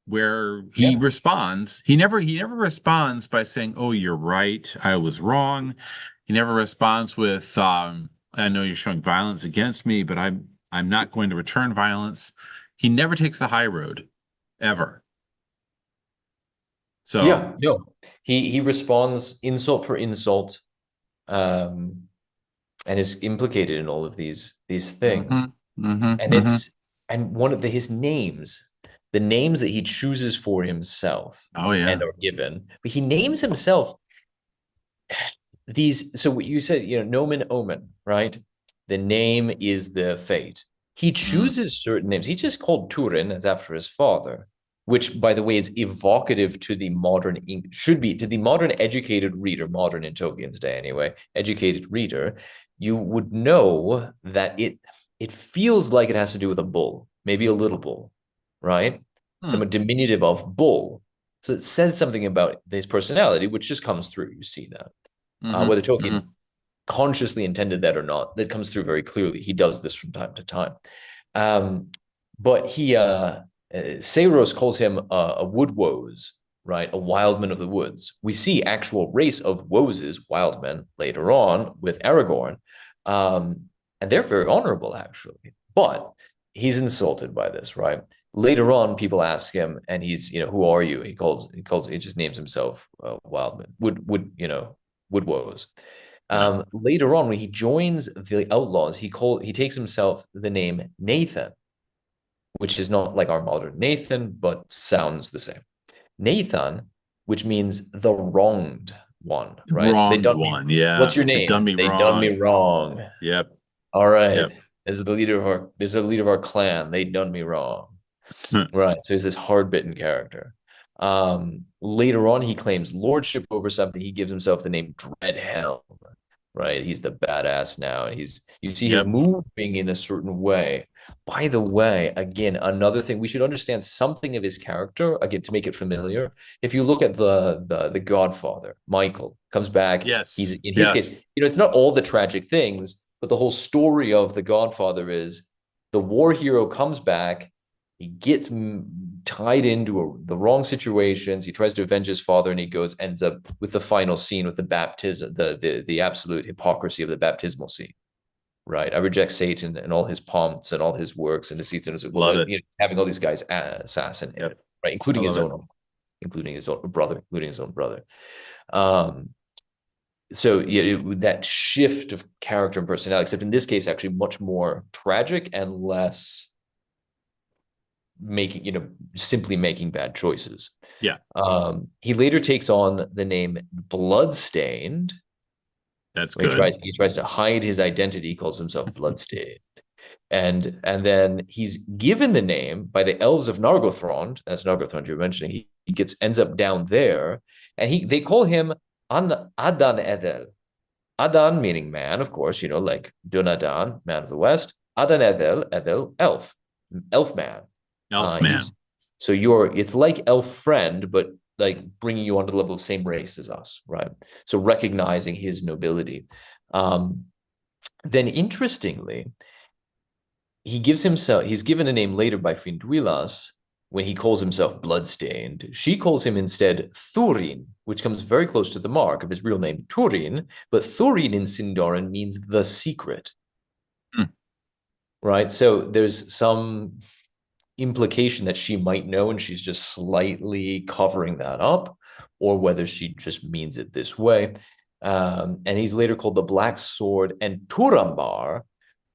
where he yeah, responds. He never responds by saying, "Oh, you're right, I was wrong." He never responds with, "I know you're showing violence against me, but I'm not going to return violence." He never takes the high road, ever. So, yeah, no, he responds insult for insult, um, and is implicated in all of these things. mhm, mhm, And mhm. it's and one of his names, the names that he chooses for himself Oh and yeah. are given, but he names himself these. So what you said, nomen omen, right? The name is the fate. He Mm. chooses certain names. He's just called Turin, that's after his father, which, by the way, is evocative to the modern, should be to the modern educated reader, modern in Tolkien's day anyway, educated reader. You would know that it feels like it has to do with a bull, maybe a little bull, right? Hmm. Somewhat diminutive of bull. So it says something about his personality, which just comes through. You see that. Whether Tolkien consciously intended that or not, that comes through very clearly. He does this from time to time. But Seiros calls him a woodwose, right? A wildman of the woods. We see actual race of woses, wild men, later on with Aragorn. And they're very honorable, actually. But he's insulted by this, right? Later on, people ask him, and he's, who are you? He just names himself Wildman, Woodwoes. Yeah. Later on, when he joins the Outlaws, he takes himself the name Nathan, which is not like our modern Nathan, but sounds the same. Nathan, which means the wronged one, right? They Wronged done me. one. Yeah. What's your They've done name? me They done me wrong. wrong. Yep. All right. Yep. There's a leader of our clan. They done me wrong. Right. So he's this hard-bitten character. Later on, he claims lordship over something. He gives himself the name Dreadhelm. Right. He's the badass now. And you see him Yep. moving in a certain way. By the way, again, another thing, we should understand something of his character, again, to make it familiar. If you look at the Godfather, Michael comes back. He's Yes. in his case, Yes. it's not all the tragic things, but the whole story of the Godfather is the war hero comes back. He gets tied into the wrong situations. He tries to avenge his father, and ends up with the final scene with the baptism, the absolute hypocrisy of the baptismal scene. Right, I reject Satan and all his pomps and all his works and deceits, and Love it. having all these guys assassinated, Yep. right, I love it. including his own brother. Um, so yeah, that shift of character and personality, except in this case, actually much more tragic and less simply making bad choices. Yeah. He later takes on the name Bloodstained. That's When good. he tries to hide his identity, he calls himself Bloodstained. And then he's given the name by the elves of Nargothrond. That's Nargothrond you're mentioning. He ends up down there, and they call him Adan Edel. Adan meaning man, of course, like Dunadan, man of the West. Adan Edel, elf man. Elfman. It's like elf friend, but like bringing you onto the level of same race as us, right? So recognizing his nobility. Then interestingly, he's given a name later by Finduilas when he calls himself Bloodstained. She calls him instead Thurin, which comes very close to the mark of his real name, Turin, but Thurin in Sindarin means the secret. Right? So there's some implication that she might know and she's just slightly covering that up, or whether she just means it this way. And he's later called the Black Sword and Turambar,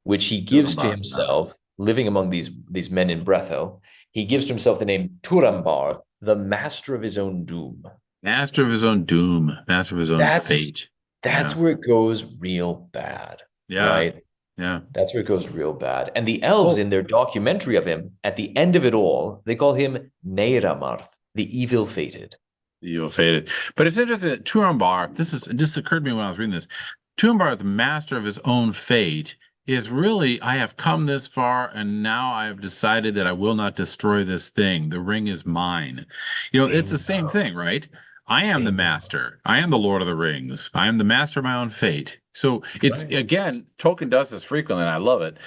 which he gives to himself, living among these men in Brethel. He gives to himself the name Turambar, the master of his own doom. Master of his own doom. Master of his own fate. That's where it goes real bad. Yeah. Right? Yeah. That's where it goes real bad. And the elves in their documentary of him, at the end of it all, they call him Neiramarth, the evil fated. The evil fated. But it's interesting that Turambar, it just occurred to me when I was reading this. Turambar, the master of his own fate, is really, I have come this far, and now I have decided that I will not destroy this thing. The ring is mine. It's the same thing, right? I am the master. I am the Lord of the Rings. I am the master of my own fate. So it's again, Tolkien does this frequently, and I love it.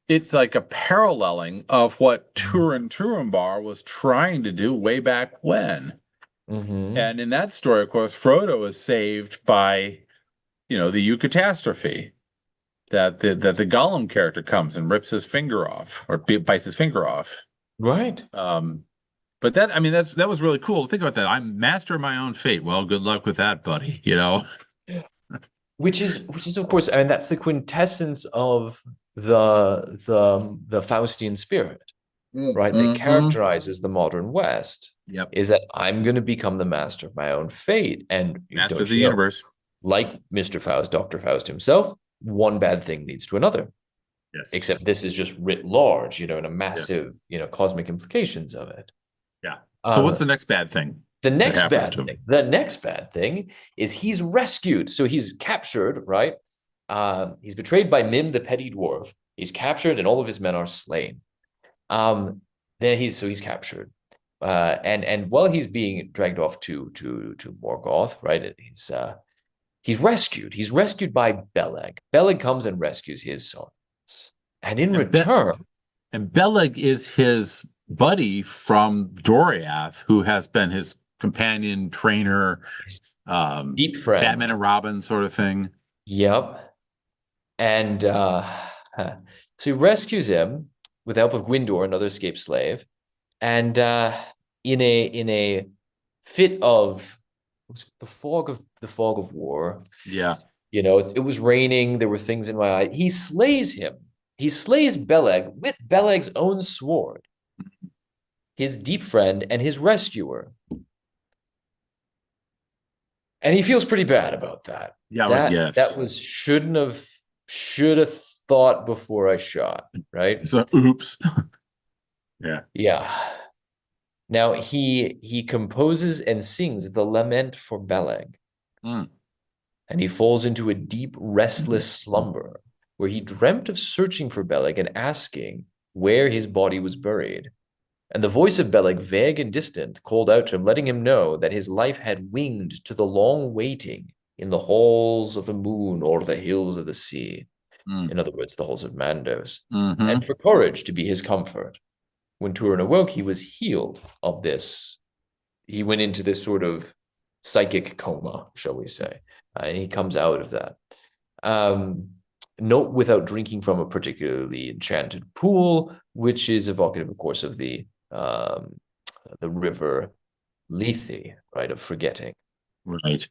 It's like a paralleling of what Turin Turambar was trying to do way back when. And in that story, of course, Frodo is saved by, the eucatastrophe that the Gollum character comes and rips his finger off or bites his finger off. Right. But that was really cool to think about that. I'm master of my own fate. Well, good luck with that, buddy. Which is of course, I mean, that's the quintessence of the Faustian spirit, right? That characterizes the modern West. Yep. Is that I'm going to become the master of my own fate, and master of the universe, like Mr. Faust, Dr. Faust himself. One bad thing leads to another. Yes. Except this is just writ large, and a massive, cosmic implications of it. Yeah. So what's the next bad thing? The next bad thing is he's rescued. So he's captured, right? He's betrayed by Mim, the petty dwarf. He's captured, and all of his men are slain. Then he's captured. And while he's being dragged off to Morgoth, right? He's rescued. He's rescued by Beleg. Beleg comes and rescues his sons. And in And Be return, and Beleg is his buddy from Doriath, who has been his companion, trainer, his um, deep friend. Batman and Robin sort of thing. Yep. And so he rescues him with the help of Gwindor, another escaped slave. And in a fit of the fog of war, Yeah. it was raining. There were things in my eye. He slays him. He slays Beleg with Beleg's own sword, his deep friend and his rescuer. And he feels pretty bad about that. Yeah, I would That guess. was should have thought before I shot, right? So, oops. Yeah. Yeah. Now he composes and sings the lament for Beleg, Mm. and he falls into a deep, restless slumber where he dreamt of searching for Beleg and asking where his body was buried. And the voice of Beleg, vague and distant, called out to him, letting him know that his life had winged to the long waiting in the halls of the moon or the hills of the sea. Mm. In other words, the halls of Mandos. Mm-hmm. And for courage to be his comfort. When Turin awoke, he was healed of this. He went into this sort of psychic coma, shall we say, and he comes out of that. Not without drinking from a particularly enchanted pool, which is evocative, of course, of the river Lethe, right, of forgetting. Right.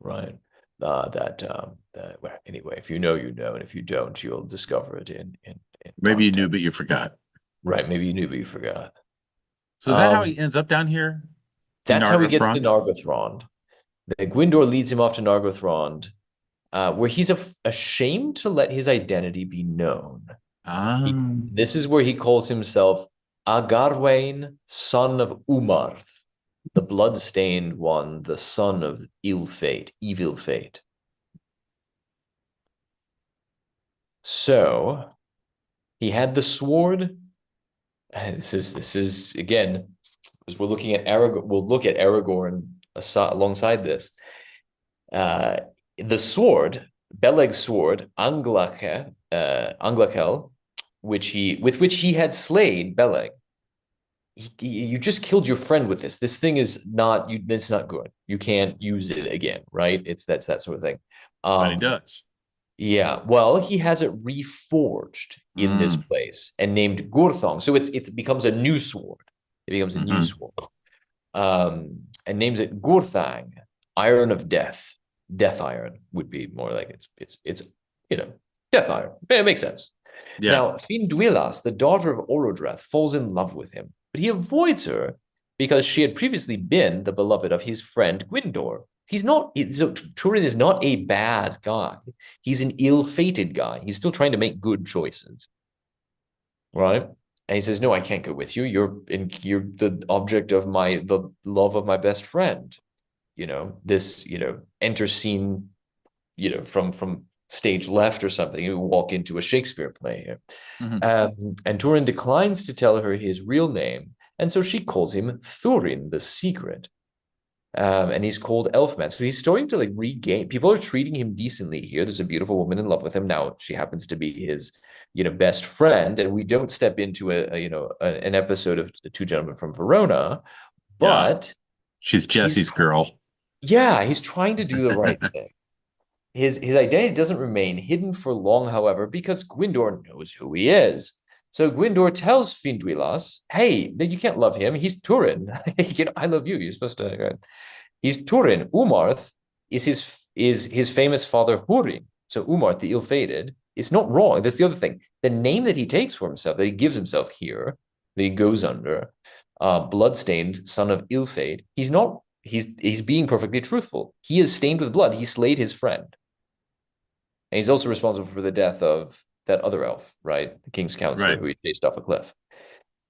Right. Well, anyway, if you know, you know, and if you don't, you'll discover it in Maybe you knew, context. but you forgot. Right. Maybe you knew, but you forgot. So is that how Um, he ends up down here in that's how he gets to Nargothrond? Nargothrond. The Gwindor leads him off to Nargothrond, where he's ashamed to let his identity be known. Um, This is where he calls himself Agarwain, son of Umarth, the blood-stained one, the son of ill fate, evil fate. So he had the sword. And this is again, as we're looking at Aragorn, we'll look at Aragorn alongside this. The sword, Beleg's sword, Anglakel, with which he had slayed Beleg. You just killed your friend with this. This thing is not you. It's not good. You can't use it again, right? That's that sort of thing. but he Um, does. yeah. Well, he has it reforged in this Mm. place and named Gurthong. So it becomes a new sword. It becomes a new Mm-hmm. sword. And names it Gurthang, Iron of Death. Death Iron would be more like it's Death Iron. It makes sense. Yeah. Now, Finduilas, the daughter of Orodreth, falls in love with him, but he avoids her because she had previously been the beloved of his friend Gwindor. So Turin is not a bad guy. He's an ill-fated guy. He's still trying to make good choices, right? And he says, "No, I can't go with you. You're the object of the love of my best friend." This enter scene, from stage left or something. You walk into a Shakespeare play here. Mm-hmm. And Turin declines to tell her his real name, and so she calls him Thurin, the Secret. And he's called Elfman. So he's starting to regain. People are treating him decently here. There's a beautiful woman in love with him. Now she happens to be his, best friend, and we don't step into an episode of The Two Gentlemen from Verona, Yeah. but She's he's Jesse's girl. yeah, he's trying to do the right thing. His identity doesn't remain hidden for long, however, because Gwindor knows who he is. So Gwindor tells Finduilas, "Hey, you can't love him. He's Turin. I love you. You're supposed to." Right? He's Turin. Umarth is his famous father Húrin. So Umarth, the ill-fated, it's not wrong. That's the other thing. The name that he takes for himself, that he gives himself here, that he goes under, bloodstained son of ill fate. He's not. He's being perfectly truthful. He is stained with blood. He slayed his friend. And he's also responsible for the death of that other elf, right? The king's counselor Right. who he chased off a cliff.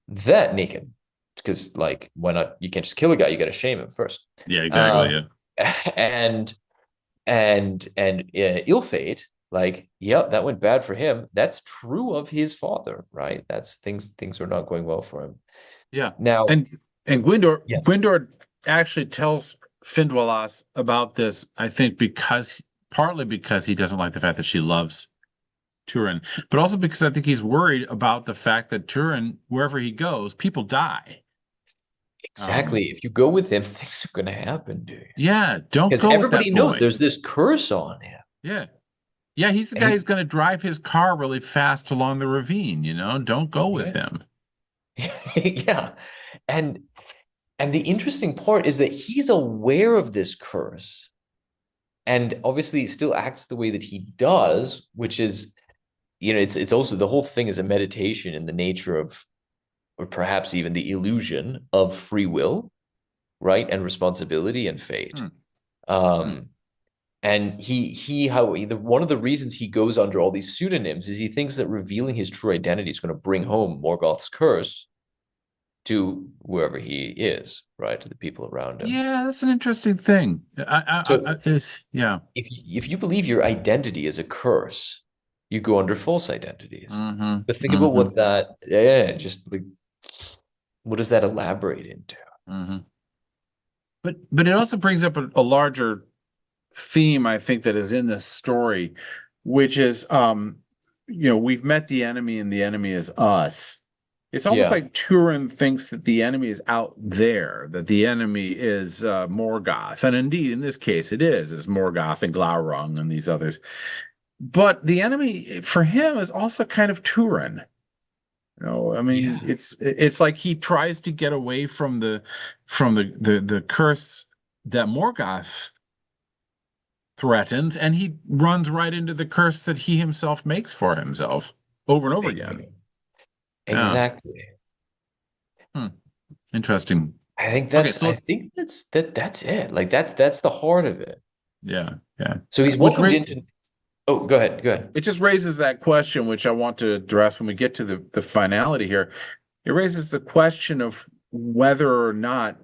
That naked, because why not? You can't just kill a guy. You got to shame him first. Yeah, exactly. Yeah. And ill fate like, yep, that went bad for him. That's true of his father, right? That's things are not going well for him. Yeah. Now, And yes, Gwyndor actually tells Finduilas about this, I think, because partly because he doesn't like the fact that she loves Turin, but also because I think he's worried about the fact that Turin, wherever he goes, people die. exactly. If you go with him, things are going to happen, dude. Yeah, don't Because go with that everybody knows boy. there's this curse on him. Yeah. Yeah, he's the guy who's And going to drive his car really fast along the ravine, you know? Don't go with yeah. him. Yeah. And the interesting part is that he's aware of this curse and obviously still acts the way that he does, which is, it's also the whole thing is a meditation in the nature of, or perhaps even the illusion of free will, right? And responsibility and fate. Hmm. Hmm. Um, and one of the reasons he goes under all these pseudonyms is he thinks that revealing his true identity is going to bring home Morgoth's curse to whoever he is, right? To the people around him. Yeah, that's an interesting thing. So Yeah. if you believe your identity is a curse, you go under false identities. Hmm. But think about Hmm. what that, yeah, just like, what does that elaborate into? Hmm. But it also brings up a larger theme, I think, that is in this story, which is we've met the enemy and the enemy is us. It's almost Yeah, like Turin thinks that the enemy is out there, that the enemy is Morgoth. And indeed, in this case, it's Morgoth and Glaurung and these others. But the enemy for him is also kind of Turin. I mean, yeah, it's like he tries to get away from the curse that Morgoth threatens, and he runs right into the curse that he himself makes for himself over and over again. bingo. Yeah. Exactly. Hmm. Interesting. Okay, I so think that's it. Like that's the heart of it. yeah, yeah. So he's Which welcomed ra into, oh, go ahead, go ahead. it just raises that question, which I want to address when we get to the finality here. It raises the question of whether or not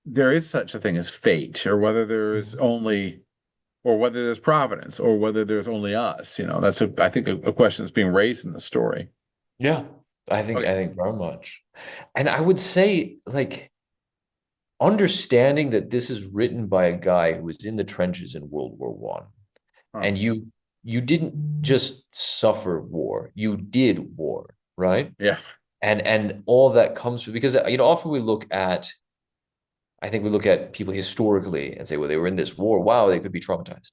there is such a thing as fate, or whether there is Mhm. only, or whether there's providence, or whether there's only us. That's I think a question that's being raised in the story. Yeah, Okay. I think very much. And I would say, like, understanding that this is written by a guy who was in the trenches in World War One, Huh. and you didn't just suffer war, you did war, right? Yeah. And all that comes from, because often we look at, I think we look at people historically and say, well, they were in this war, wow, they could be traumatized.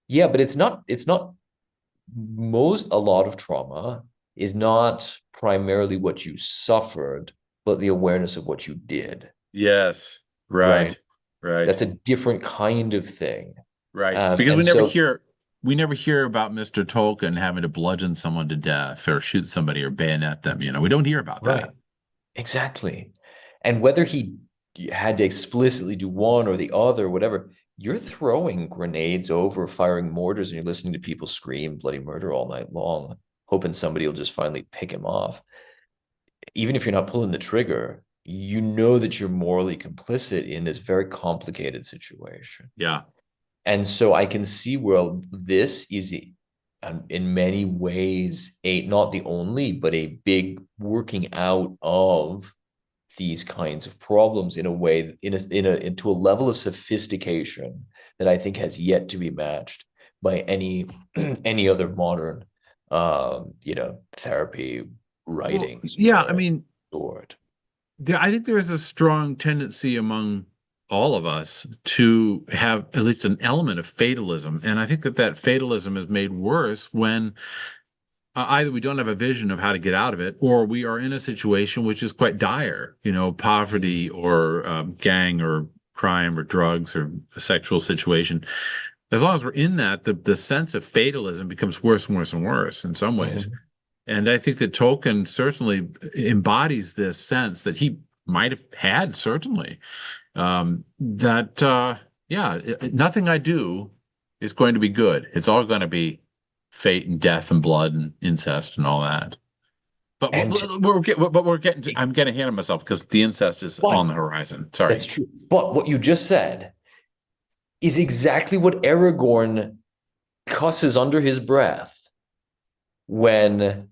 Yeah, but it's not a lot of trauma is not primarily what you suffered, but the awareness of what you did, Yes. right? Right. Right. That's a different kind of thing. Right. Because And so, we never hear about Mr. Tolkien having to bludgeon someone to death or shoot somebody or bayonet them. We don't hear about right, that. exactly. And whether he had to explicitly do one or the other, whatever, you're throwing grenades over, firing mortars, and you're listening to people scream bloody murder all night long, hoping somebody will just finally pick him off. Even if you're not pulling the trigger, you know that you're morally complicit in this very complicated situation. Yeah. And so I can see where this is in many ways not the only, but a big working out of these kinds of problems in a way, into a level of sophistication that I think has yet to be matched by any any other modern therapy Well, writings yeah, I or mean, sword. I think there is a strong tendency among all of us to have at least an element of fatalism. And I think that fatalism is made worse when either we don't have a vision of how to get out of it, or we are in a situation which is quite dire, poverty or gang or crime or drugs or a sexual situation. As long as we're in that, the sense of fatalism becomes worse and worse and worse in some ways. Mhm. And I think that Tolkien certainly embodies this sense that he might have had, certainly, that, yeah, nothing I do is going to be good. It's all going to be fate and death and blood and incest and all that. But And we're getting I'm getting ahead of myself because the incest is on but the horizon. Sorry. that's true. But what you just said is exactly what Aragorn cusses under his breath when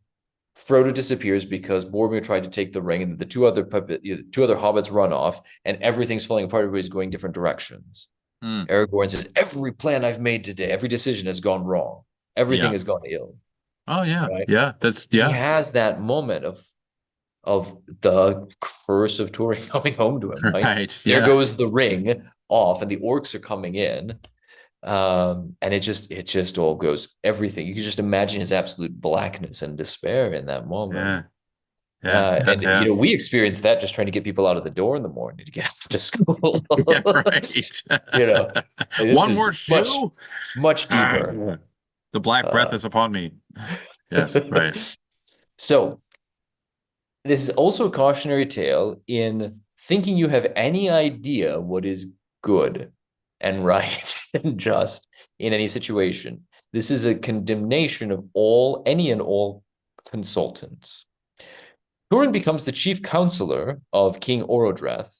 Frodo disappears because Boromir tried to take the ring, and the two other hobbits run off, and everything's falling apart. Everybody's going different directions. Aragorn says, "Every plan I've made today, every decision has gone wrong. Everything Yeah. has gone ill." Oh yeah. Right? Yeah. That's He yeah. has that moment of the curse of Turin coming home to him. Right? Right. There Yeah. goes the ring off, and the orcs are coming in. And it just all goes everything. You can just imagine his absolute blackness and despair in that moment. Yeah. Yeah. Yeah. And Yeah. we experienced that just trying to get people out of the door in the morning to get to school. Yeah. Right. This One is more shoe. much deeper. The black breath Uh, is upon me. Yes. Right. so this is also a cautionary tale in thinking you have any idea what is good and right and just in any situation. This is a condemnation of any and all consultants. Turin becomes the chief counselor of King Orodreth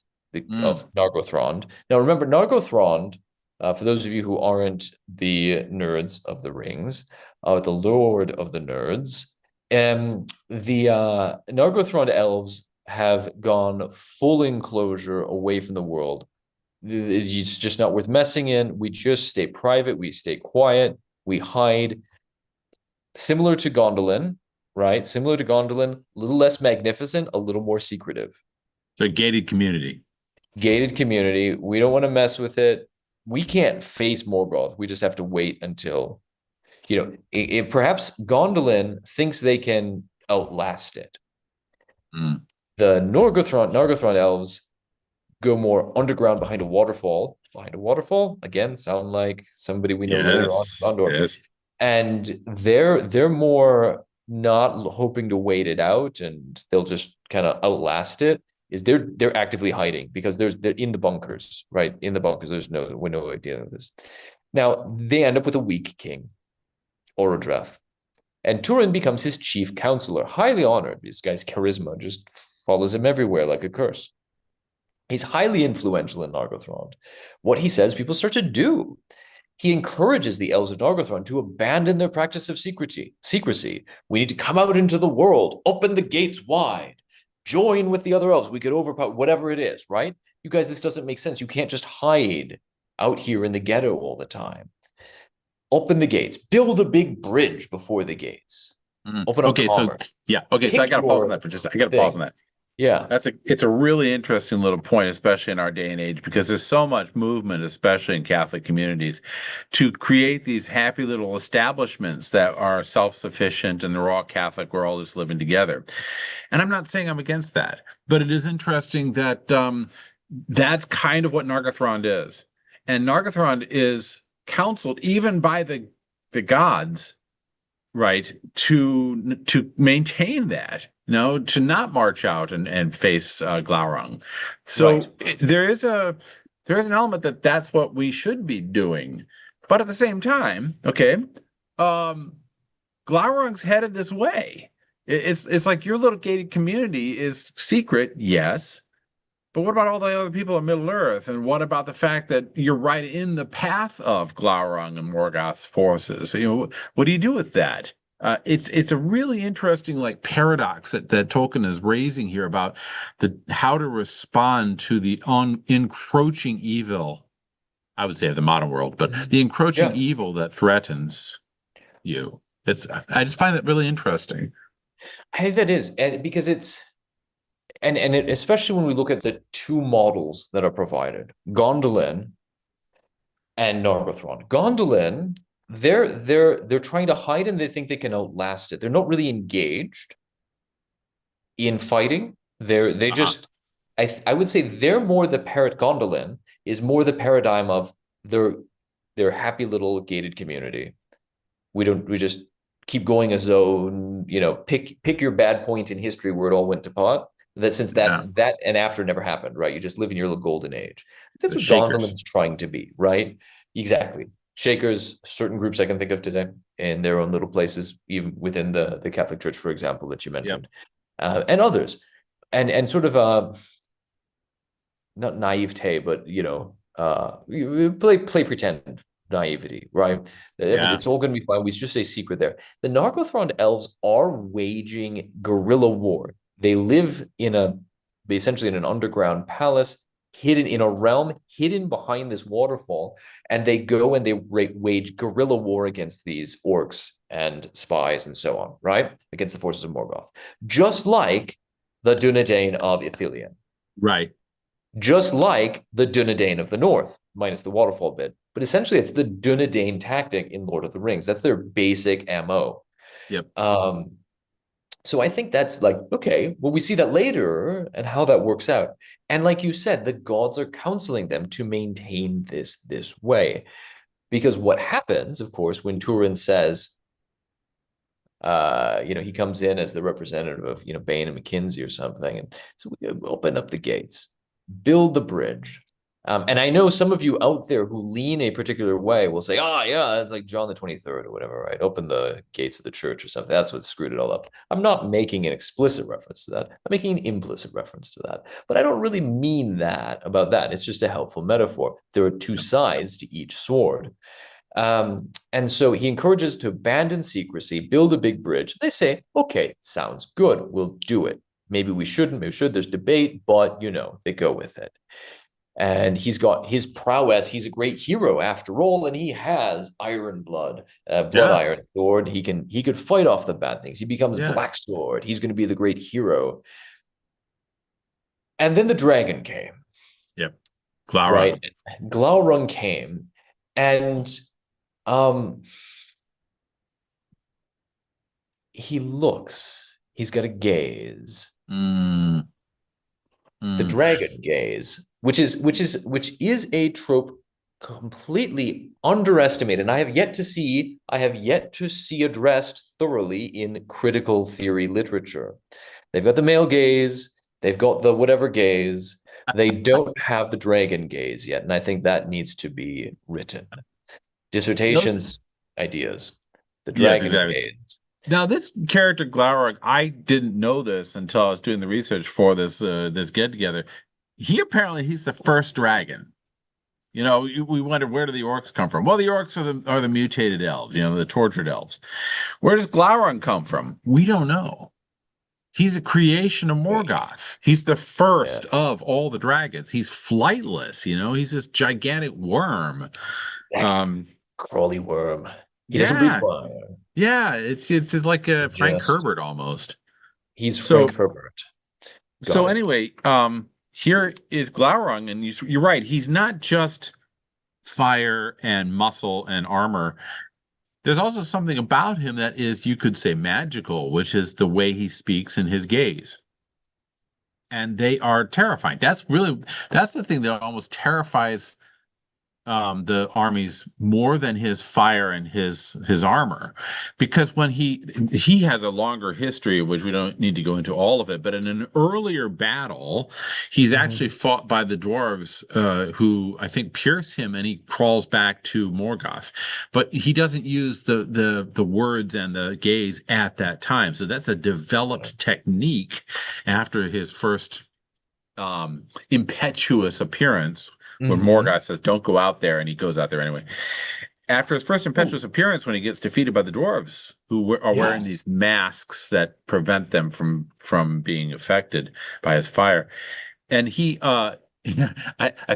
of Nargothrond. Now, remember, Nargothrond, for those of you who aren't the nerds of the rings, the Lord of the Nerds, the Nargothrond elves have gone full enclosure away from the world. It's just not worth messing in. We just stay private. We stay quiet. We hide. Similar to Gondolin, right? Similar to Gondolin, a little less magnificent, a little more secretive. The gated community. Gated community. We don't want to mess with it. We can't face Morgoth. We just have to wait until, perhaps Gondolin thinks they can outlast it. The Nargothrond elves go more underground behind a waterfall. Behind a waterfall, again, sound like somebody we know later on in Gondor. Yes. And they're more not hoping to wait it out, and they'll just kind of outlast it. They're actively hiding because they're in the bunkers, right? In the bunkers, we're no idea of this. Now they end up with a weak king, Orodreth, and Turin becomes his chief counselor, highly honored. This guy's charisma just follows him everywhere like a curse. He's highly influential in Nargothrond. What he says, people start to do. He encourages the elves of Nargothrond to abandon their practice of secrecy. We need to come out into the world, open the gates wide, join with the other elves. We could overpower whatever it is, right? You guys, this doesn't make sense. You can't just hide out here in the ghetto all the time. Open the gates. Build a big bridge before the gates. Open up commerce. So I got to pause on that for just. I got to pause on that. Yeah. It's a really interesting little point, especially in our day and age, because there's so much movement, especially in Catholic communities, to create these happy little establishments that are self-sufficient and they're all Catholic, we're all just living together. And I'm not saying I'm against that, but it is interesting that that's kind of what Nargothrond is. And Nargothrond is counseled even by the gods, right, to maintain that, to not march out and face Glaurung. So right. There is an element that's what we should be doing, but at the same time, Glaurung's headed this way. It's like your little gated community is secret, yes. But what about all the other people in Middle Earth? And what about the fact that you're right in the path of Glaurung and Morgoth's forces? What do you do with that? It's a really interesting paradox that Tolkien is raising here about how to respond to the encroaching evil, I would say, of the modern world, but the encroaching evil that threatens you. I just find that really interesting. I think that is, and because especially when we look at the two models that are provided, Gondolin and Nargothrond. Gondolin, they're trying to hide and they think they can outlast it. They're not really engaged in fighting. They just I would say they're more the Gondolin is more the paradigm of their happy little gated community. We just keep going as though, pick your bad point in history where it all went to pot. That and after never happened, right? You just live in your little golden age. That's what Gondolin's trying to be, right? Exactly. Shakers, certain groups I can think of today in their own little places, even within the Catholic Church, for example, that you mentioned, and others, and sort of not naivete, but play pretend naivety, right? Yeah. It's all going to be fine. We just say secret there. The Nargothrond elves are waging guerrilla war. They live essentially in an underground palace, hidden in a realm, hidden behind this waterfall, and they go and they wage guerrilla war against these orcs and spies and so on, right? Against the forces of Morgoth. Just like the Dunedain of Ithilien. Right. Just like the Dunedain of the North, minus the waterfall bit. But essentially, it's the Dunedain tactic in Lord of the Rings. That's their basic MO. Yep. So I think that's like, okay, well, we see that later and how that works out. And like you said, the gods are counseling them to maintain this way. Because what happens, of course, when Turin says, he comes in as the representative of, Bain and McKinsey or something. And so we open up the gates, build the bridge. And I know some of you out there who lean a particular way will say, oh, yeah, it's like John the 23rd or whatever, right? Open the gates of the church or something. That's what screwed it all up. I'm not making an explicit reference to that. I'm making an implicit reference to that. But I don't really mean that about that. It's just a helpful metaphor. There are two sides to each sword. And so he encourages to abandon secrecy, build a big bridge. They say, okay, sounds good. We'll do it. Maybe we shouldn't, maybe we should. There's debate, but, they go with it. And he's got his prowess. He's a great hero after all, and he has iron blood, blood Yeah. iron sword. He could fight off the bad things. He becomes Yeah. Black Sword. He's going to be the great hero. And then the dragon came. Yep. Glaurung. Right. Glaurung came, and he's got a gaze. The dragon gaze, which is a trope completely underestimated. And I have yet to see addressed thoroughly in critical theory literature. They've got the male gaze, they've got the whatever gaze, they don't have the dragon gaze yet. And I think that needs to be written. Dissertations, ideas, the dragon gaze. Now, this character Glaurung, I didn't know this until I was doing the research for this get together. He's the first dragon. We wondered, where do the orcs come from? Well, the orcs are the mutated elves, the tortured elves. Where does Glaurung come from? We don't know. He's a creation of Morgoth. He's the first of all the dragons. He's flightless, he's this gigantic worm. Crawly worm. He doesn't breathe fire. Yeah, it's like a Frank Herbert almost. He's Frank Herbert. Anyway, here is Glaurung, and you're right. He's not just fire and muscle and armor. There's also something about him that is, you could say, magical, which is the way he speaks and his gaze. And they are terrifying. That's the thing that almost terrifies the armies more than his fire and his armor, because when he has a longer history, which we don't need to go into all of it, but in an earlier battle, he's actually fought by the dwarves, who I think pierce him, and he crawls back to Morgoth, but he doesn't use the words and the gaze at that time. So that's a developed technique after his first impetuous appearance, when Morgoth says, don't go out there, and he goes out there anyway. After his first impetuous appearance, when he gets defeated by the dwarves, who are wearing these masks that prevent them from being affected by his fire. And he, I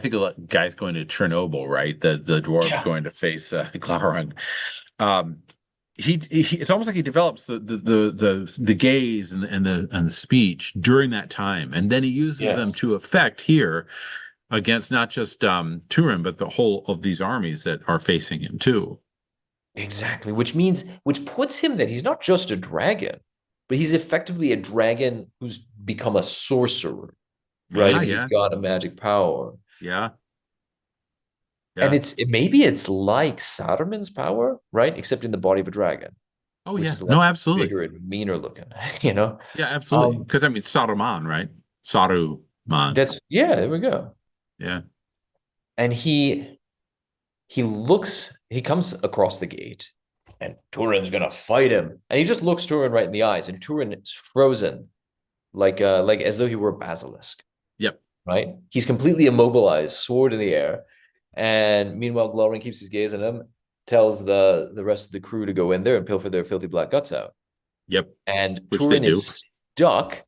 think a lot of guys going to Chernobyl, right? The dwarves going to face Glaurung. It's almost like he develops the gaze and the speech during that time, and then he uses them to effect here against not just Turin, but the whole of these armies that are facing him too. Exactly, which puts him that he's not just a dragon, but he's effectively a dragon who's become a sorcerer, right? He's got a magic power. Yeah. And maybe it's like Saruman's power, right? Except in the body of a dragon. Oh, yeah. No, absolutely. Bigger and meaner looking, Yeah, absolutely. Because Saruman, right? Saruman. There we go. Yeah. And he comes across the gate, and Turin's gonna fight him. And he just looks Turin right in the eyes, and Turin is frozen, like as though he were a basilisk. Yep. Right? He's completely immobilized, sword in the air. And meanwhile, Glowring keeps his gaze on him, tells the rest of the crew to go in there and pilfer their filthy black guts out. Yep. And Which they Turin do. is stuck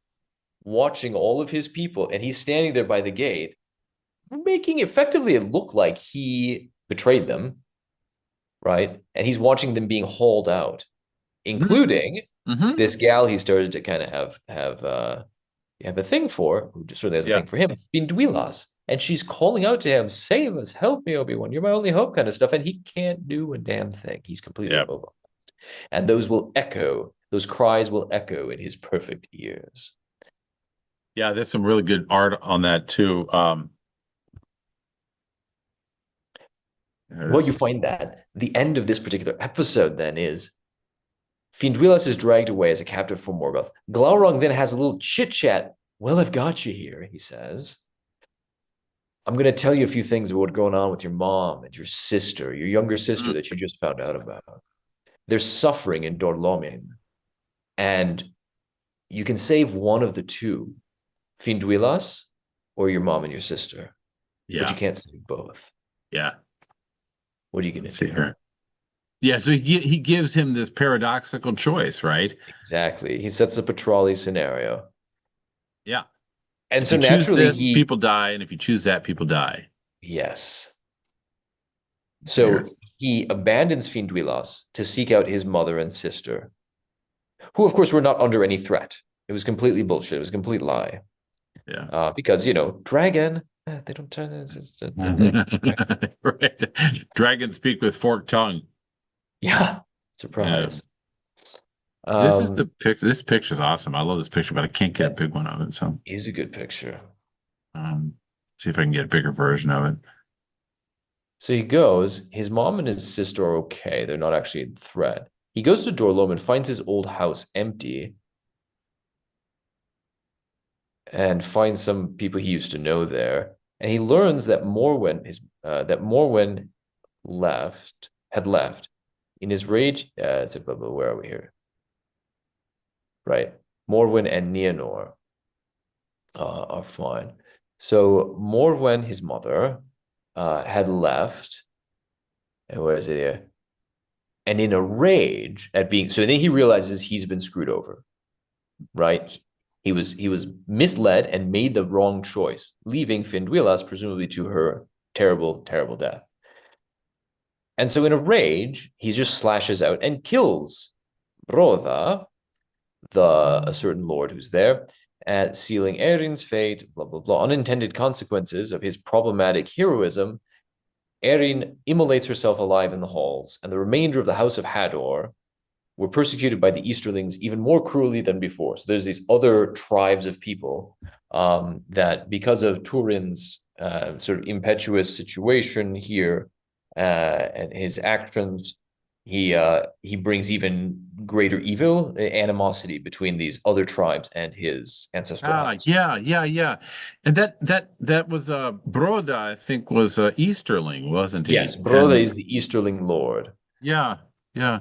watching all of his people, and he's standing there by the gate, making effectively it look like he betrayed them, right? And he's watching them being hauled out, including Mm-hmm. this gal he started to kind of have a thing for, who just certainly has a Yeah. thing for him, Finduilas. And she's calling out to him, save us, help me, Obi-Wan, you're my only hope, kind of stuff. And he can't do a damn thing. He's completely Yeah. immobilized. And those cries will echo in his perfect ears. Yeah, there's some really good art on that too. What you find that the end of this particular episode then is Finduilas is dragged away as a captive for Morgoth. Glaurung then has a little chit chat. Well, I've got you here, he says. I'm going to tell you a few things about what's going on with your mom and your sister, your younger sister that you just found out about. There's suffering in Dorlomin, and you can save one of the two, Finduilas or your mom and your sister, but you Yeah. can't save both. Yeah. What are you going Let's to see do? here. Yeah, so he gives him this paradoxical choice, right? Exactly. He sets up a trolley scenario. Yeah. And If so you choose naturally, this, people die, and if you choose that, people die. yes. Let's see here. So he abandons Finduilas to seek out his mother and sister, who, of course, were not under any threat. It was completely bullshit. It was a complete lie. Yeah. Because, dragon, they don't turn this. It's a thing. Right. Dragons speak with forked tongue. Yeah. Yeah. Surprise. This is the Um, picture. This picture is awesome. I love this picture, but I can't get a that big one of it. So, is a good picture. see if I can get a bigger version of it. So he goes, his mom and his sister are okay. They're not actually in threat. He goes to Dorlom and finds his old house empty and finds some people he used to know there. And he learns that Morwen had left. In his rage, where are we here? Right. Morwen and Nienor are fine. So Morwen, his mother, had left. And where is it here? And in a rage at being so then he realizes he's been screwed over, right? He was misled and made the wrong choice, leaving Finduilas presumably to her terrible, terrible death. And so in a rage, he just slashes out and kills Broda, a certain lord who's there, sealing Erin's fate, blah, blah, blah. Unintended consequences of his problematic heroism. Erin immolates herself alive in the halls, and the remainder of the House of Hador were persecuted by the Easterlings even more cruelly than before. So there's these other tribes of people that, because of Turin's sort of impetuous situation here and his actions, he brings even greater evil, animosity between these other tribes and his ancestral house. Yeah. And that was Broda, I think, was Easterling, wasn't Yes, he? Broda And is the Easterling lord. yeah, yeah.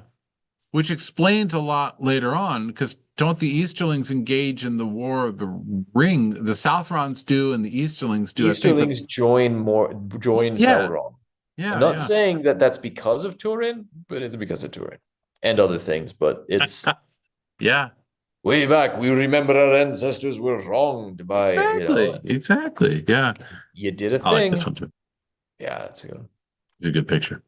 Which explains a lot later on, because don't the Easterlings engage in the War of the Ring? The Southrons do, and the Easterlings do. I think that. Easterlings join Yeah, Sauron. I'm yeah, not yeah, saying that that's because of Turin, but it's because of Turin and other things. But it's yeah. way back. We remember our ancestors were wronged by, Exactly. Yeah, you did a I like this thing. one too. Yeah, that's a good one. It's a good picture.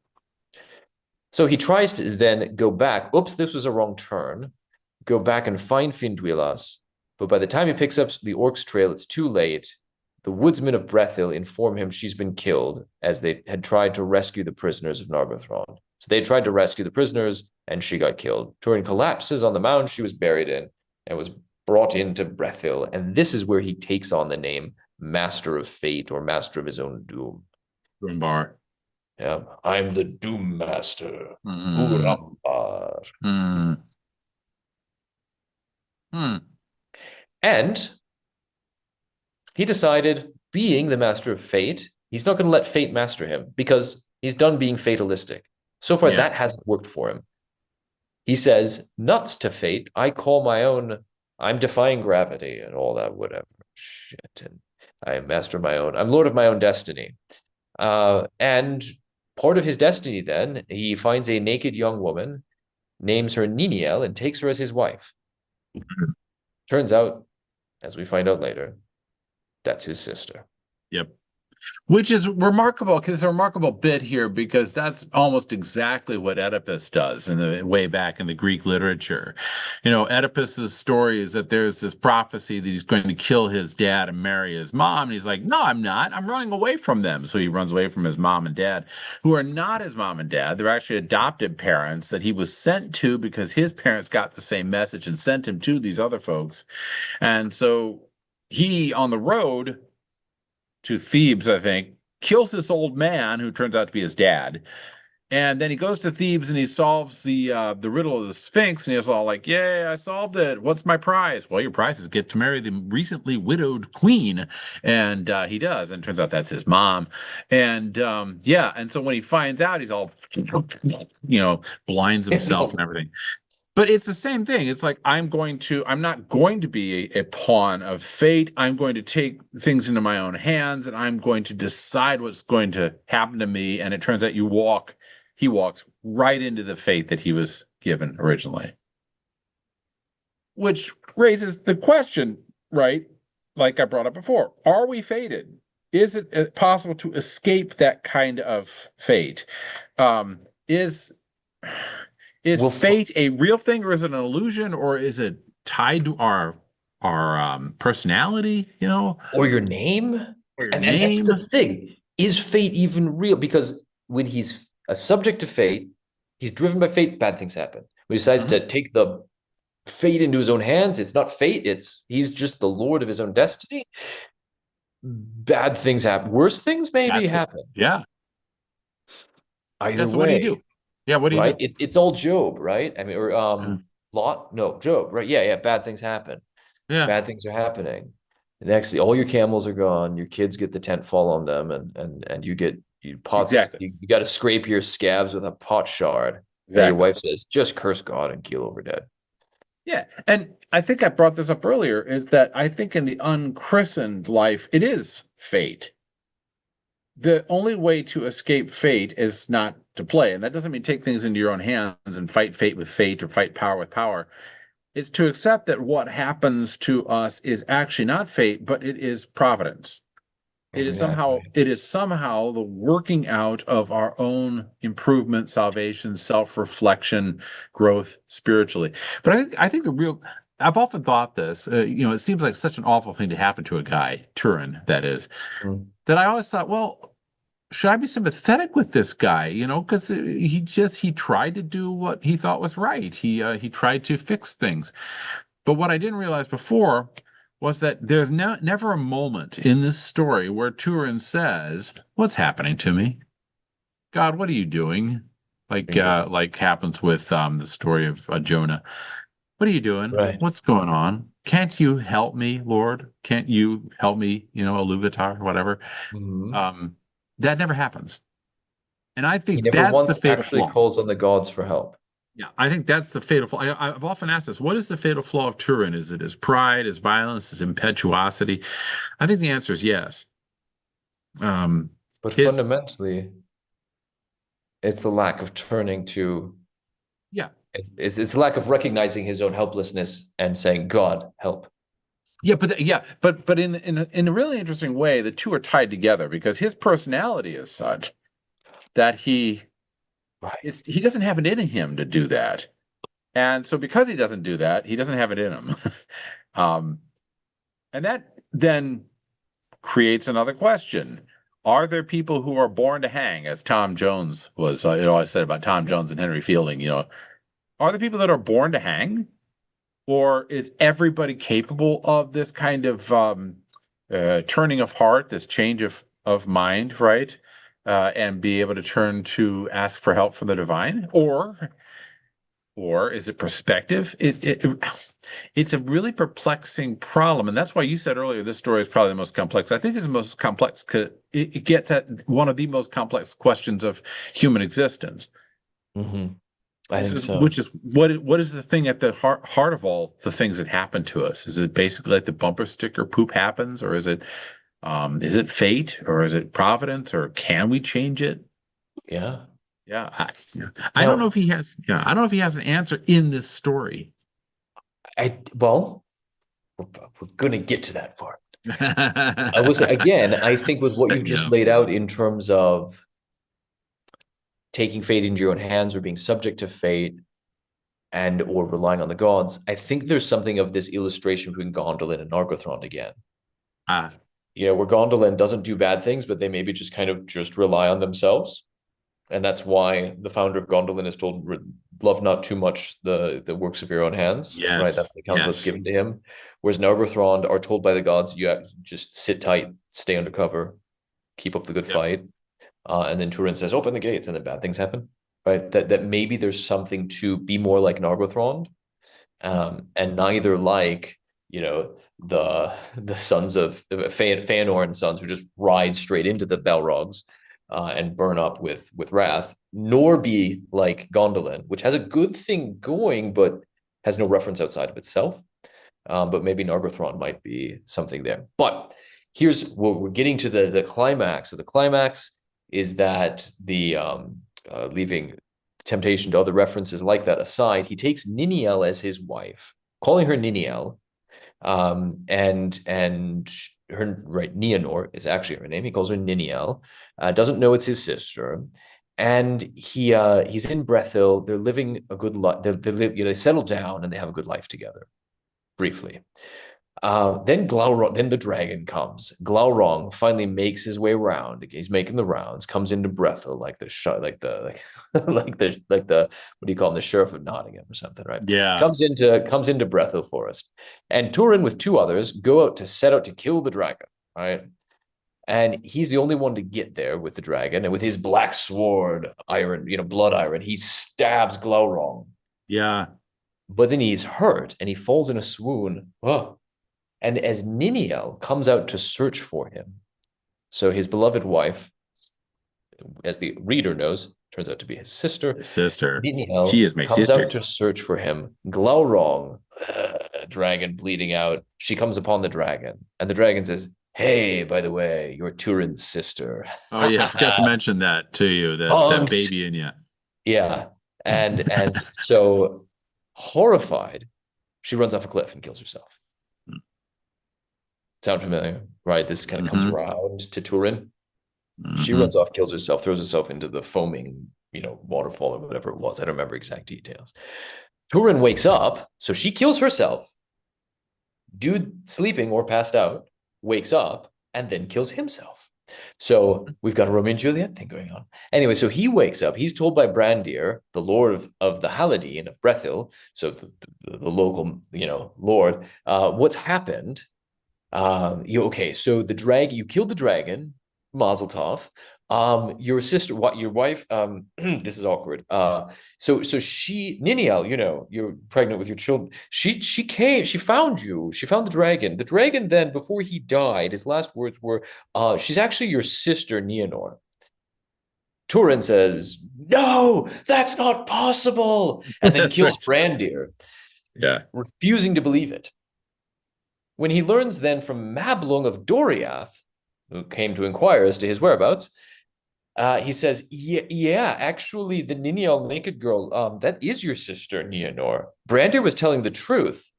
So he tries to then go back. Oops, this was a wrong turn. Go back and find Finduilas. But by the time he picks up the orc's trail, it's too late. The woodsmen of Brethil inform him she's been killed as they had tried to rescue the prisoners of Nargothrond. So they tried to rescue the prisoners and she got killed. Turin collapses on the mound she was buried in and was brought into Brethil. And this is where he takes on the name Master of Fate or Master of his own doom. Bar. Yeah, I'm the Doom Master. Mm, Turambar. mm, mm. And he decided, being the master of fate, he's not going to let fate master him because he's done being fatalistic. So far, Yeah. that hasn't worked for him. He says, nuts to fate. I call my own, I'm defying gravity and all that, whatever shit. And I am master of my own, I'm lord of my own destiny. And part of his destiny, then, he finds a naked young woman, names her Niniel, and takes her as his wife. Turns out, as we find out later, that's his sister. Yep. Which is remarkable because it's a remarkable bit here because that's almost exactly what Oedipus does in the way back in the Greek literature. Oedipus's story is that there's this prophecy that he's going to kill his dad and marry his mom. And he's like, no, I'm not. I'm running away from them. So he runs away from his mom and dad, who are not his mom and dad. They're actually adopted parents that he was sent to because his parents got the same message and sent him to these other folks. And so he, on the road to Thebes, I think, kills this old man who turns out to be his dad. And then he goes to Thebes and he solves the riddle of the Sphinx, and he's all like, "Yay, I solved it! What's my prize?" Well, your prize is get to marry the recently widowed queen, and he does, and it turns out that's his mom. And yeah, and so when he finds out, he's all, blinds himself and everything. But it's the same thing. It's like I'm not going to be a pawn of fate. I'm going to take things into my own hands and I'm going to decide what's going to happen to me. And it turns out he walks right into the fate that he was given originally. Which raises the question, right? Like I brought up before, are we fated? Is it possible to escape that kind of fate? Is fate a real thing, or is it an illusion, or is it tied to our personality, or your name? or your And that's name? the thing. Is fate even real? Because when he's a subject to fate, he's driven by fate, bad things happen. When he decides to take the fate into his own hands, it's not fate, he's just the lord of his own destiny. Bad things happen. Worse things maybe happen. Yeah. Either So way. What do you do? Yeah, what do you do? It's all Job, right? I mean, or Lot? No, Job, right? Yeah, bad things happen. Yeah. Bad things are happening. The next, all your camels are gone. Your kids get the tent fall on them, and you get pots. Exactly. You got to scrape your scabs with a pot shard. Exactly. And your wife says, "Just curse God and keel over dead." Yeah, and I think I brought this up earlier. Is that I think in the unchristened life, it is fate. The only way to escape fate is not to play, and that doesn't mean take things into your own hands and fight fate with fate or fight power with power. Is to accept that what happens to us is actually not fate, but it is providence. Exactly. It is somehow the working out of our own improvement, salvation, self-reflection, growth spiritually. But I think I've often thought this, it seems like such an awful thing to happen to a guy, Turin, that is, that I always thought, well, should I be sympathetic with this guy? Because he tried to do what he thought was right. He tried to fix things. But what I didn't realize before was that there's never a moment in this story where Turin says, "What's happening to me? God, what are you doing?" Like happens with the story of Jonah. What are you doing? Right. What's going on? Can't you help me, Lord? Can't you help me? Iluvatar, whatever. That never happens. And I He think never that's the once fatal actually flaw. calls on the gods for help. Yeah, I think that's the fatal flaw. I've often asked this: what is the fatal flaw of Turin? Is it his pride, his violence, his impetuosity? I think the answer is yes. But fundamentally, it's the lack of turning to. Yeah. It's the lack of recognizing his own helplessness and saying, "God, help." Yeah, but in a really interesting way, the two are tied together because his personality is such that he doesn't have it in him to do that. And so because he doesn't do that, he doesn't have it in him. And that then creates another question. Are there people who are born to hang, as Tom Jones was, I said about Tom Jones and Henry Fielding, are there people that are born to hang? Or is everybody capable of this kind of turning of heart, this change of mind, right? And be able to turn to ask for help from the divine? Or is it perspective? It's a really perplexing problem. And that's why you said earlier this story is probably the most complex. I think it's the most complex because it gets at one of the most complex questions of human existence. I think so. Which is what is the thing at the heart of all the things that happen to us? Is it basically like the bumper sticker poop happens, or is it Is it fate or is it providence or can we change it? Yeah. Yeah, I don't know Now, if he has. Yeah, I don't know if he has an answer in this story. well, we're going to get to that part. I will say again, I think with what Set you've me just up. laid out in terms of taking fate into your own hands or being subject to fate and or relying on the gods, I think there's something of this illustration between Gondolin and Nargothrond again. Ah, Where Gondolin doesn't do bad things, but they maybe just kind of just rely on themselves. And that's why the founder of Gondolin is told, love not too much the works of your own hands, right? That's yes, the counsel that's yes. given to him. Whereas Nargothrond are told by the gods, you have to just sit tight, stay undercover, keep up the good Yep. fight. And then Turin says, open the gates, and then bad things happen, right? That maybe there's something to be more like Nargothrond, and neither like the sons of Feanor and sons who just ride straight into the Balrogs and burn up with wrath, nor be like Gondolin, which has a good thing going but has no reference outside of itself. But maybe Nargothrond might be something there. But here's what we're getting to the climax. So the climax is that leaving temptation to other references like that aside, he takes Niniel as his wife, calling her Niniel, and her right Nienor is actually her name. He calls her Niniel. Doesn't know it's his sister, and he's in Brethil. They're living a good life. They settle down and they have a good life together. Briefly, then Glaurung, then the dragon comes. Glaurung finally makes his way around. He's making the rounds, comes into Brethil like the what do you call him, the sheriff of Nottingham or something, right? Yeah. Comes into Brethil Forest, and Turin with two others go out to set out to kill the dragon, right? And he's the only one to get there with the dragon, and with his black sword, iron, blood iron, he stabs Glaurung. Yeah. But then he's hurt and he falls in a swoon. Oh, and as Niniel comes out to search for him, so his beloved wife, as the reader knows, turns out to be his sister, His sister. She Niniel is my comes out sister. to search for him. Glaurung, dragon bleeding out, she comes upon the dragon, and the dragon says, "Hey, by the way, you're Turin's sister." Oh yeah, I forgot to mention that to you, that Punked. baby in you. Yeah. And so horrified, she runs off a cliff and kills herself. Sound familiar? Right. This kind of comes Hmm. around to Turin. She Hmm. runs off, kills herself, throws herself into the foaming, waterfall or whatever it was. I don't remember exact details. Turin wakes up, so she kills herself. Dude sleeping or passed out wakes up and then kills himself. So we've got a Romeo and Juliet thing going on. Anyway, so he wakes up. He's told by Brandir, the lord of the Haladine of Brethil, so the local, lord, what's happened. Okay, so you killed the dragon, Mazel Tov. Your sister, what your wife, this is awkward. So Niniel, you're pregnant with your children. She found you. She found the dragon. The dragon then, before he died, his last words were, she's actually your sister, Nienor. Turin says, "No, that's not possible," and then That's right. kills Brandir, Yeah. refusing to believe it. When he learns then from Mablung of Doriath, who came to inquire as to his whereabouts, he says, yeah, actually, the Niniel naked girl, that is your sister, Nienor. Brandir was telling the truth.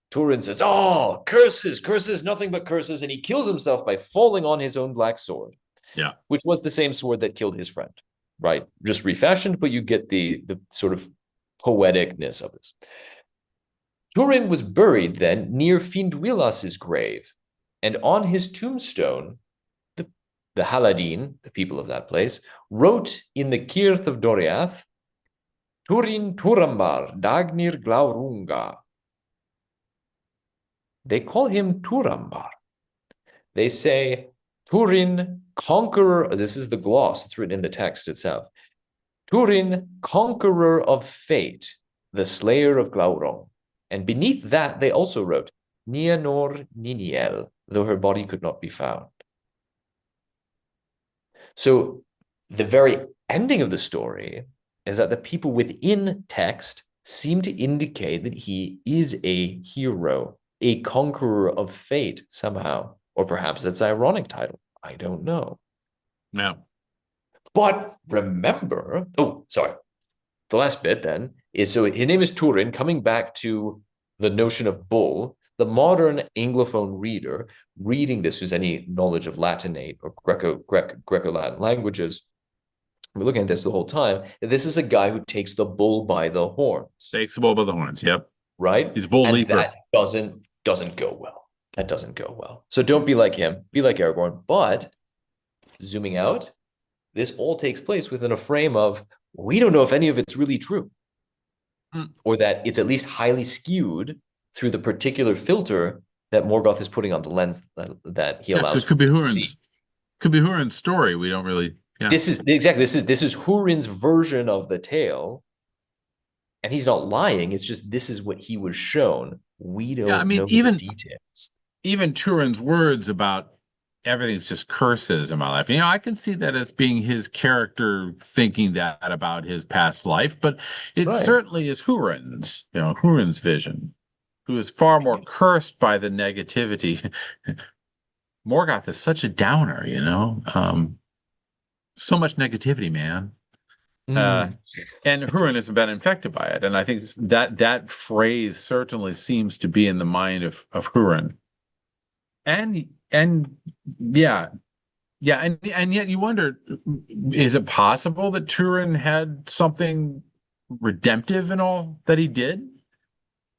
Turin says, oh, curses, nothing but curses, and he kills himself by falling on his own black sword, Yeah. which was the same sword that killed his friend, right? Just refashioned, but you get the sort of poeticness of this. Turin was buried then near Findwilas's grave, and on his tombstone, the Haladin, the people of that place, wrote in the Kirth of Doriath, Turin Turambar Dagnir Glaurunga. They call him Turambar. They say, Turin, conqueror, this is the gloss, it's written in the text itself. Turin, conqueror of fate, the slayer of Glaurung. And beneath that, they also wrote, Nienor Niniel, though her body could not be found. So the very ending of the story is that the people within text seem to indicate that he is a hero, a conqueror of fate somehow, Or perhaps it's an ironic title. I don't know. Yeah. But remember, oh, sorry. The last bit then is so his name is Turin, coming back to the notion of bull. The modern Anglophone reader reading this, who's any knowledge of Latinate or Greco-Latin languages, we're looking at this the whole time. This is a guy who takes the bull by the horns, Takes the bull by the horns. Yep. right? He's a bull And leaper. that doesn't go well. That doesn't go well. So don't be like him. Be like Aragorn. But zooming out, this all takes place within a frame of we don't know if any of it's really true, or that it's at least highly skewed through the particular filter that Morgoth is putting on the lens that he allows. So it could be Hurin's story. We don't really. Yeah. This is Hurin's version of the tale, and he's not lying. It's just this is what he was shown. We don't know the details. Even Turin's words about everything's just curses in my life. I can see that as being his character thinking that about his past life, but it certainly is Hurin's vision, who is far more cursed by the negativity. Morgoth is such a downer, so much negativity, man. And Hurin hasn't been infected by it. And I think that phrase certainly seems to be in the mind of Hurin. And yet you wonder, is it possible that Turin had something redemptive in all that he did?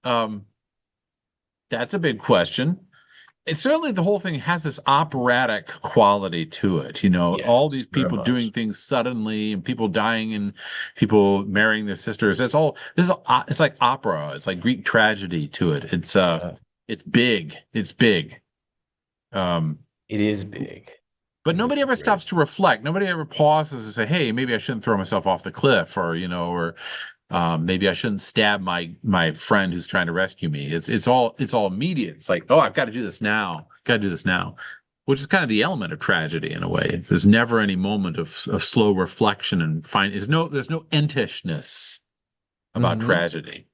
That's a big question. It's certainly the whole thing has this operatic quality to it. Yes, all these people doing things suddenly and people dying and people marrying their sisters. It's like opera. It's like Greek tragedy to it. It's big. It's big. It is big. But nobody ever stops to reflect. Nobody ever pauses and say, hey, maybe I shouldn't throw myself off the cliff, or maybe I shouldn't stab my friend who's trying to rescue me. It's all immediate. It's like, oh, I've got to do this now. Got to do this now, which is kind of the element of tragedy in a way. There's never any moment of slow reflection and there's no entishness about tragedy.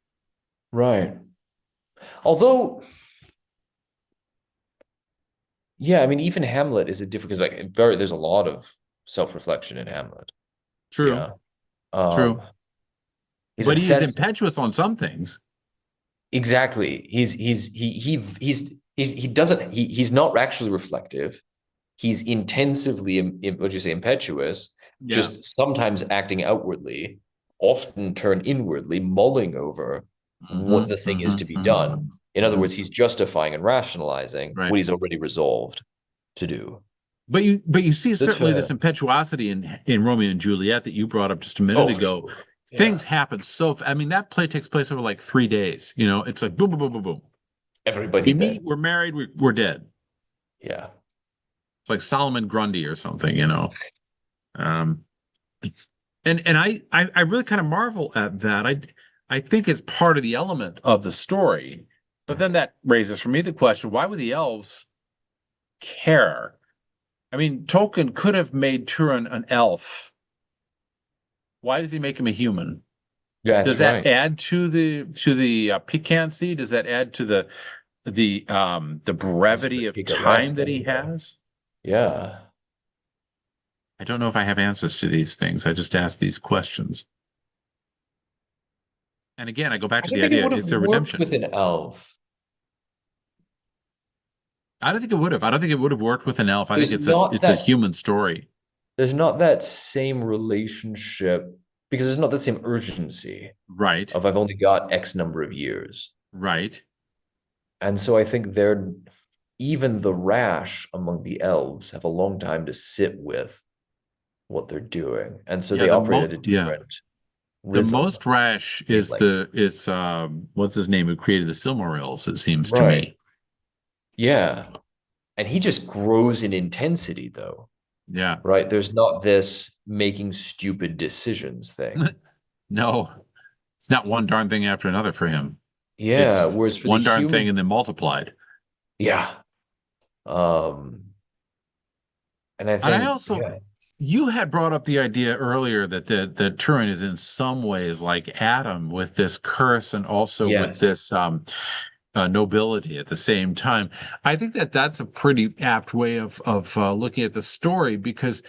Right. Although, yeah, I mean, even Hamlet is a different, because there's a lot of self-reflection in Hamlet. True. Yeah. True. But he's impetuous on some things. Exactly. He's not actually reflective. He's intensively, what you say, impetuous, just sometimes acting outwardly, often turn inwardly, mulling over what the thing is to be done. In other words, he's justifying and rationalizing what he's already resolved to do. But you see certainly this impetuosity in Romeo and Juliet that you brought up just a minute ago. Sure. Things happen that play takes place over like 3 days. It's like boom, boom, boom, boom, boom. Everybody meet, we're married, we're dead. Yeah. It's like Solomon Grundy or something, and I really kind of marvel at that. I think it's part of the element of the story, but then that raises for me the question: why would the elves care? I mean, Tolkien could have made Turin an elf. Why does he make him a human? Yeah, does that add to the piquancy? Does that add to the brevity of time that he has? Yeah. I don't know if I have answers to these things. I just ask these questions. And again, I go back to the idea: is there redemption with an elf? I don't think it would have. I don't think it would have worked with an elf. I think it's a human story. There's not that same relationship because there's not that same urgency. Right. Of I've only got X number of years. Right. And so I think even the rash among the elves have a long time to sit with what they're doing. And so they operate at a different rhythm. The most rash is what's his name who created the Silmarillion, it seems to me. Yeah. And he just grows in intensity though. Yeah. Right. There's not this making stupid decisions thing. No, it's not one darn thing after another for him. Yeah. Whereas for one darn thing and then multiplied. Yeah. And I also, you had brought up the idea earlier that Turin is in some ways like Adam with this curse and also with this nobility at the same time. I think that that's a pretty apt way of looking at the story, because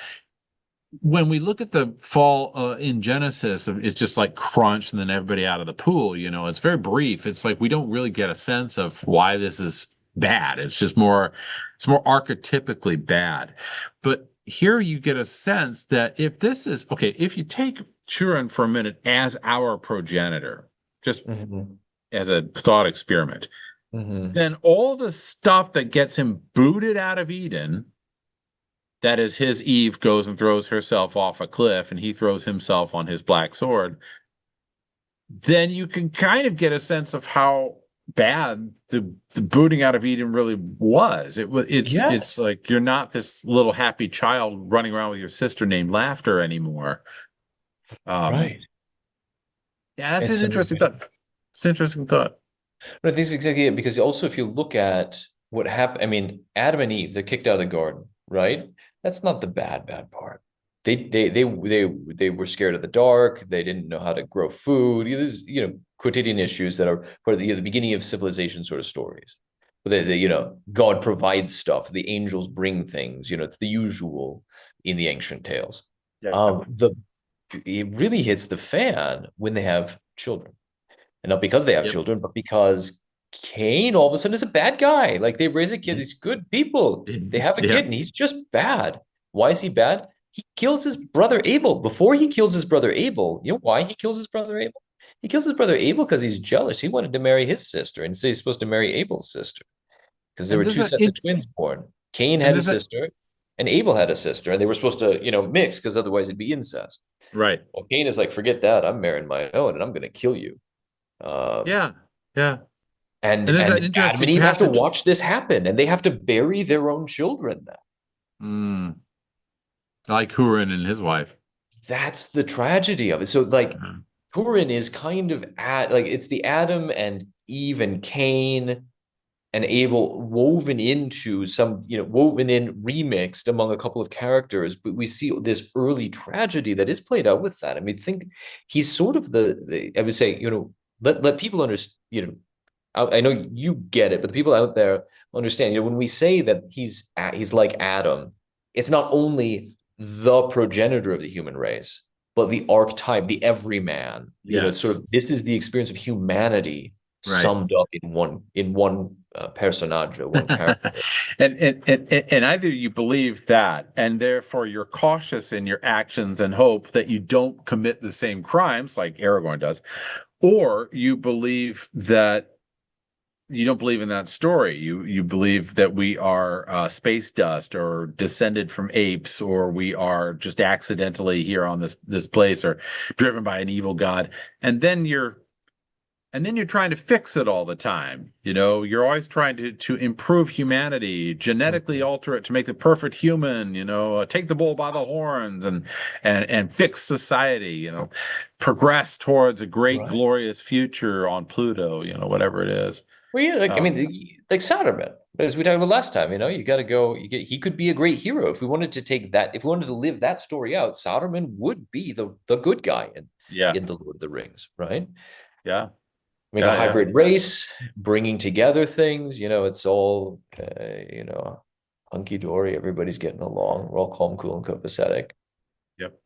when we look at the fall in Genesis, it's just like crunch and then everybody out of the pool. It's very brief. It's like we don't really get a sense of why this is bad. It's more archetypically bad. But here you get a sense that if you take Turin for a minute as our progenitor, just Mhm. as a thought experiment, Mhm. then all the stuff that gets him booted out of Eden, that is, his Eve goes and throws herself off a cliff and he throws himself on his black sword, then you can kind of get a sense of how bad the booting out of Eden really was. It's Yes, like you're not this little happy child running around with your sister named Laughter anymore. Um, right. yeah, that's It's an so interesting thought. It's an interesting thought. But I think it's exactly it because also if you look at what happened, I mean, Adam and Eve, they're kicked out of the garden, right? That's not the bad part. They were scared of the dark. They didn't know how to grow food. There's quotidian issues that are part of the beginning of civilization sort of stories. But God provides stuff. The angels bring things. It's the usual in the ancient tales. Yeah. The It really hits the fan when they have children, and not because they have Yep. children, but because Cain all of a sudden is a bad guy. Like they raise a kid, these good people. They have a Yeah. kid, and he's just bad. Why is he bad? He kills his brother Abel. Before he kills his brother Abel, you know why he kills his brother Abel? He kills his brother Abel because he's jealous. He wanted to marry his sister, and so he's supposed to marry Abel's sister because there And were there's two a sets of twins born. Cain and had a there's a sister, and Abel had a sister, and they were supposed to, mix because otherwise it'd be incest. right. Well, Cain is like, forget that. I'm marrying my own, and I'm going to kill you. Um, Yeah. Yeah. and And there's that and Adam interesting and Eve have to passage. watch this happen, and they have to bury their own children now. Mm, like Huron and his wife. That's the tragedy of it. So like Mhm. Turin is kind of at like it's the Adam and Eve and Cain and Abel woven into some, woven in, remixed among a couple of characters, but we see this early tragedy that is played out with that. I mean, think he's sort of the I would say, let people understand, I know you get it, but the people out there understand. When we say that he's like Adam, it's not only the progenitor of the human race, but the archetype, the everyman. Sort Yes. of this is the experience of humanity Right. summed up in one personage, or one character. And either you believe that, and therefore you're cautious in your actions and hope that you don't commit the same crimes like Aragorn does, or you believe that you don't believe in that story. You believe that we are space dust or descended from apes, or we are just accidentally here on this place, or driven by an evil god, and then you're trying to fix it all the time. You're always trying to improve humanity, genetically Mhm. alter it to make the perfect human. Take the bull by the horns and fix society. Progress towards a great, Right. glorious future on Pluto. Whatever it is. Well, yeah, like I Um, mean, like Saturn, as we talked about last time, you got to go. He could be a great hero if we wanted to take that. If we wanted to live that story out, Saruman would be the good guy yeah, in the Lord of the Rings, right? yeah, Make a yeah, yeah, hybrid race, bringing together things. It's all hunky dory. Everybody's getting along. We're all calm, cool, and copacetic. yep.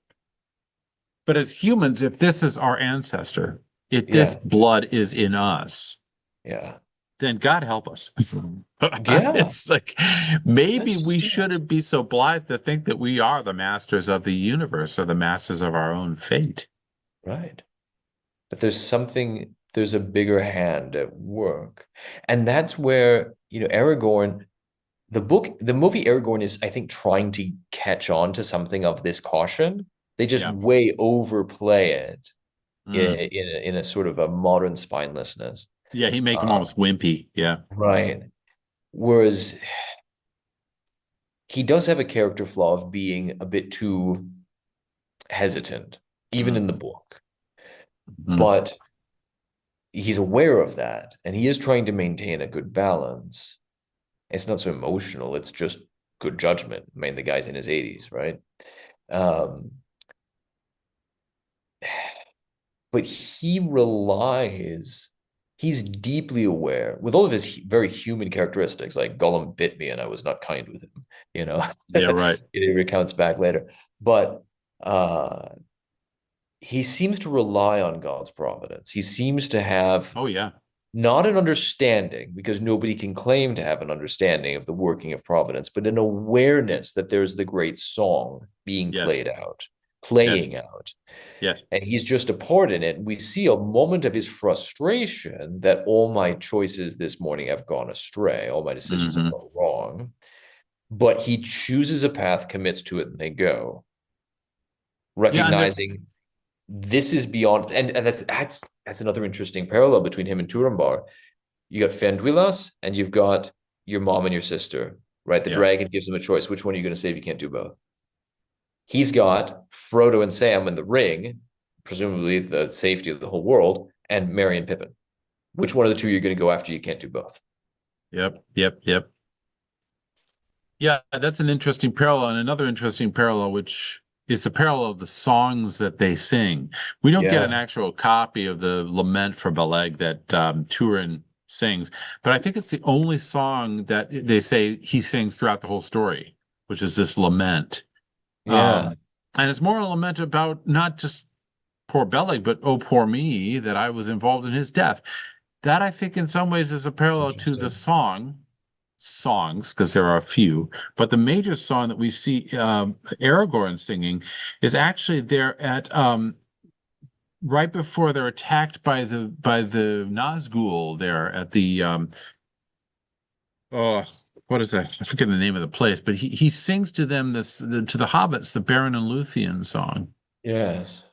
But as humans, if this is our ancestor, if this Yeah, blood is in us, yeah, then God help us. yeah. It's like maybe That's we just it, shouldn't be so blithe to think that we are the masters of the universe or the masters of our own fate. right? But there's a bigger hand at work, and that's where Aragorn. The movie Aragorn is, I think, trying to catch on to something of this caution. They just Yeah. way overplay it Mm. in a sort of a modern spinelessness. Yeah, he make him Uh, almost wimpy. Yeah. right. Whereas he does have a character flaw of being a bit too hesitant, even Mm. in the book. Mm. But he's aware of that, and he is trying to maintain a good balance. It's not so emotional, it's just good judgment. I mean, the guy's in his 80s, right? Um, but he relies, he's deeply aware with all of his very human characteristics, like Gollum bit me and I was not kind with him, you know. Yeah, right. He recounts back later. But uh he seems to rely on God's providence. He seems to have Oh yeah. not an understanding, because nobody can claim to have an understanding of the working of providence, but an awareness that there's the great song being Yes. played out, Yes. playing out. Yes. And he's just a part in it. We see a moment of his frustration that all my choices this morning have gone astray, all my decisions have Hmm. gone wrong. But he chooses a path, commits to it, and they go, Yeah, and there. recognizing this is beyond. And that's another interesting parallel between him and Turambar. You got Fenduilas and you've got your mom and your sister, right? The Yeah. dragon gives them a choice. Which one are you going to save? You can't do both. He's got Frodo and Sam in the ring, presumably the safety of the whole world, and Merry and Pippin. Which one of the two you're going to go after? You can't do both. Yep. Yep. Yep. Yeah, that's an interesting parallel. And another interesting parallel, which is the parallel of the songs that they sing. We don't get an Yeah. actual copy of the Lament for Beleg that Turin sings, but I think it's the only song that they say he sings throughout the whole story, which is this lament. Yeah. And it's more a lament about not just poor Beleg, but oh, poor me, that I was involved in his death. That I think in some ways is a That's parallel to the interesting. songs, because there are a few, but the major song that we see Aragorn singing is actually there at right before they're attacked by the Nazgul there at the oh, what is that? I forget the name of the place, but he sings to them to the hobbits the Beren and Luthien song, Yes.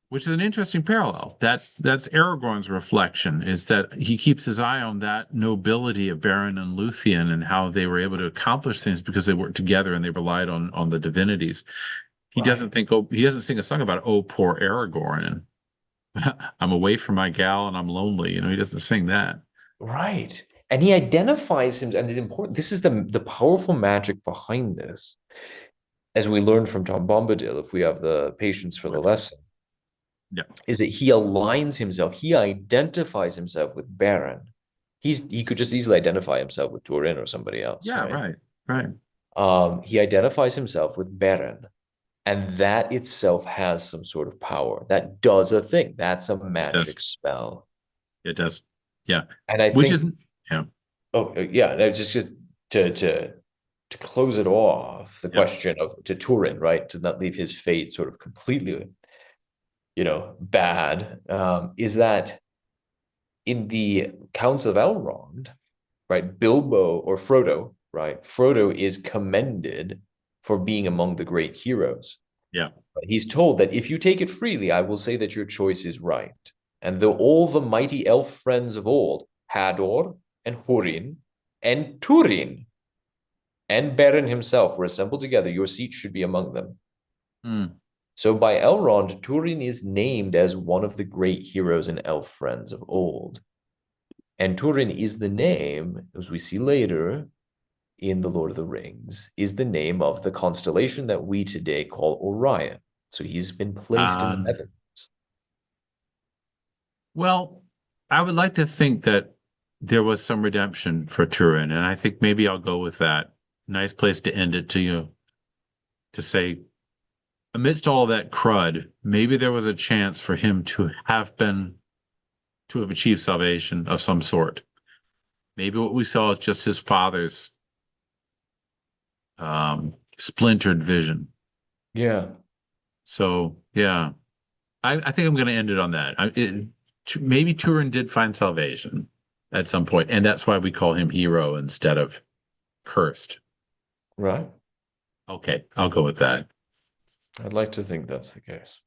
which is an interesting parallel. That's Aragorn's reflection, is that he keeps his eye on that nobility of Beren and Luthien and how they were able to accomplish things because they worked together and they relied on the divinities. Right. He doesn't sing a song about oh poor Aragorn and I'm away from my gal and I'm lonely. He doesn't sing that. Right. And he identifies him, and it's important. This is the powerful magic behind this, as we learned from Tom Bombadil, if we have the patience for the With lesson, yeah, is that he aligns himself, he identifies himself with Baron. He could just easily identify himself with Turin or somebody else, yeah, right? right, right. He identifies himself with Baron, and that itself has some sort of power. That does a thing. That's a It does. magic spell. It does. Yeah, And I which think, isn't. Yeah, oh yeah, no, just to close it off, the yep. question of to Turin, right? To not leave his fate sort of completely, bad, is that in the Counts of Elrond, right? Bilbo or Frodo, right? Frodo is commended for being among the great heroes. Yeah. But he's told that if you take it freely, I will say that your choice is right. And though all the mighty elf friends of old, Hador and Hurin and Turin and Beren himself were assembled together, your seat should be among them. Mm. So by Elrond, Turin is named as one of the great heroes and elf friends of old. And Turin is the name, as we see later in The Lord of the Rings, is the name of the constellation that we today call Orion. So he's been placed in the Um, heavens. well, I would like to think that there was some redemption for Turin, and I think maybe I'll go with that. Nice place to end it to you to say, amidst all that crud, maybe there was a chance for him to have achieved salvation of some sort. Maybe what we saw is just his father's splintered vision. Yeah. So yeah, I think I'm going to end it on that. Maybe Turin did find salvation at some point, and that's why we call him hero instead of cursed. Right. Okay, I'll go with that. I'd like to think that's the case.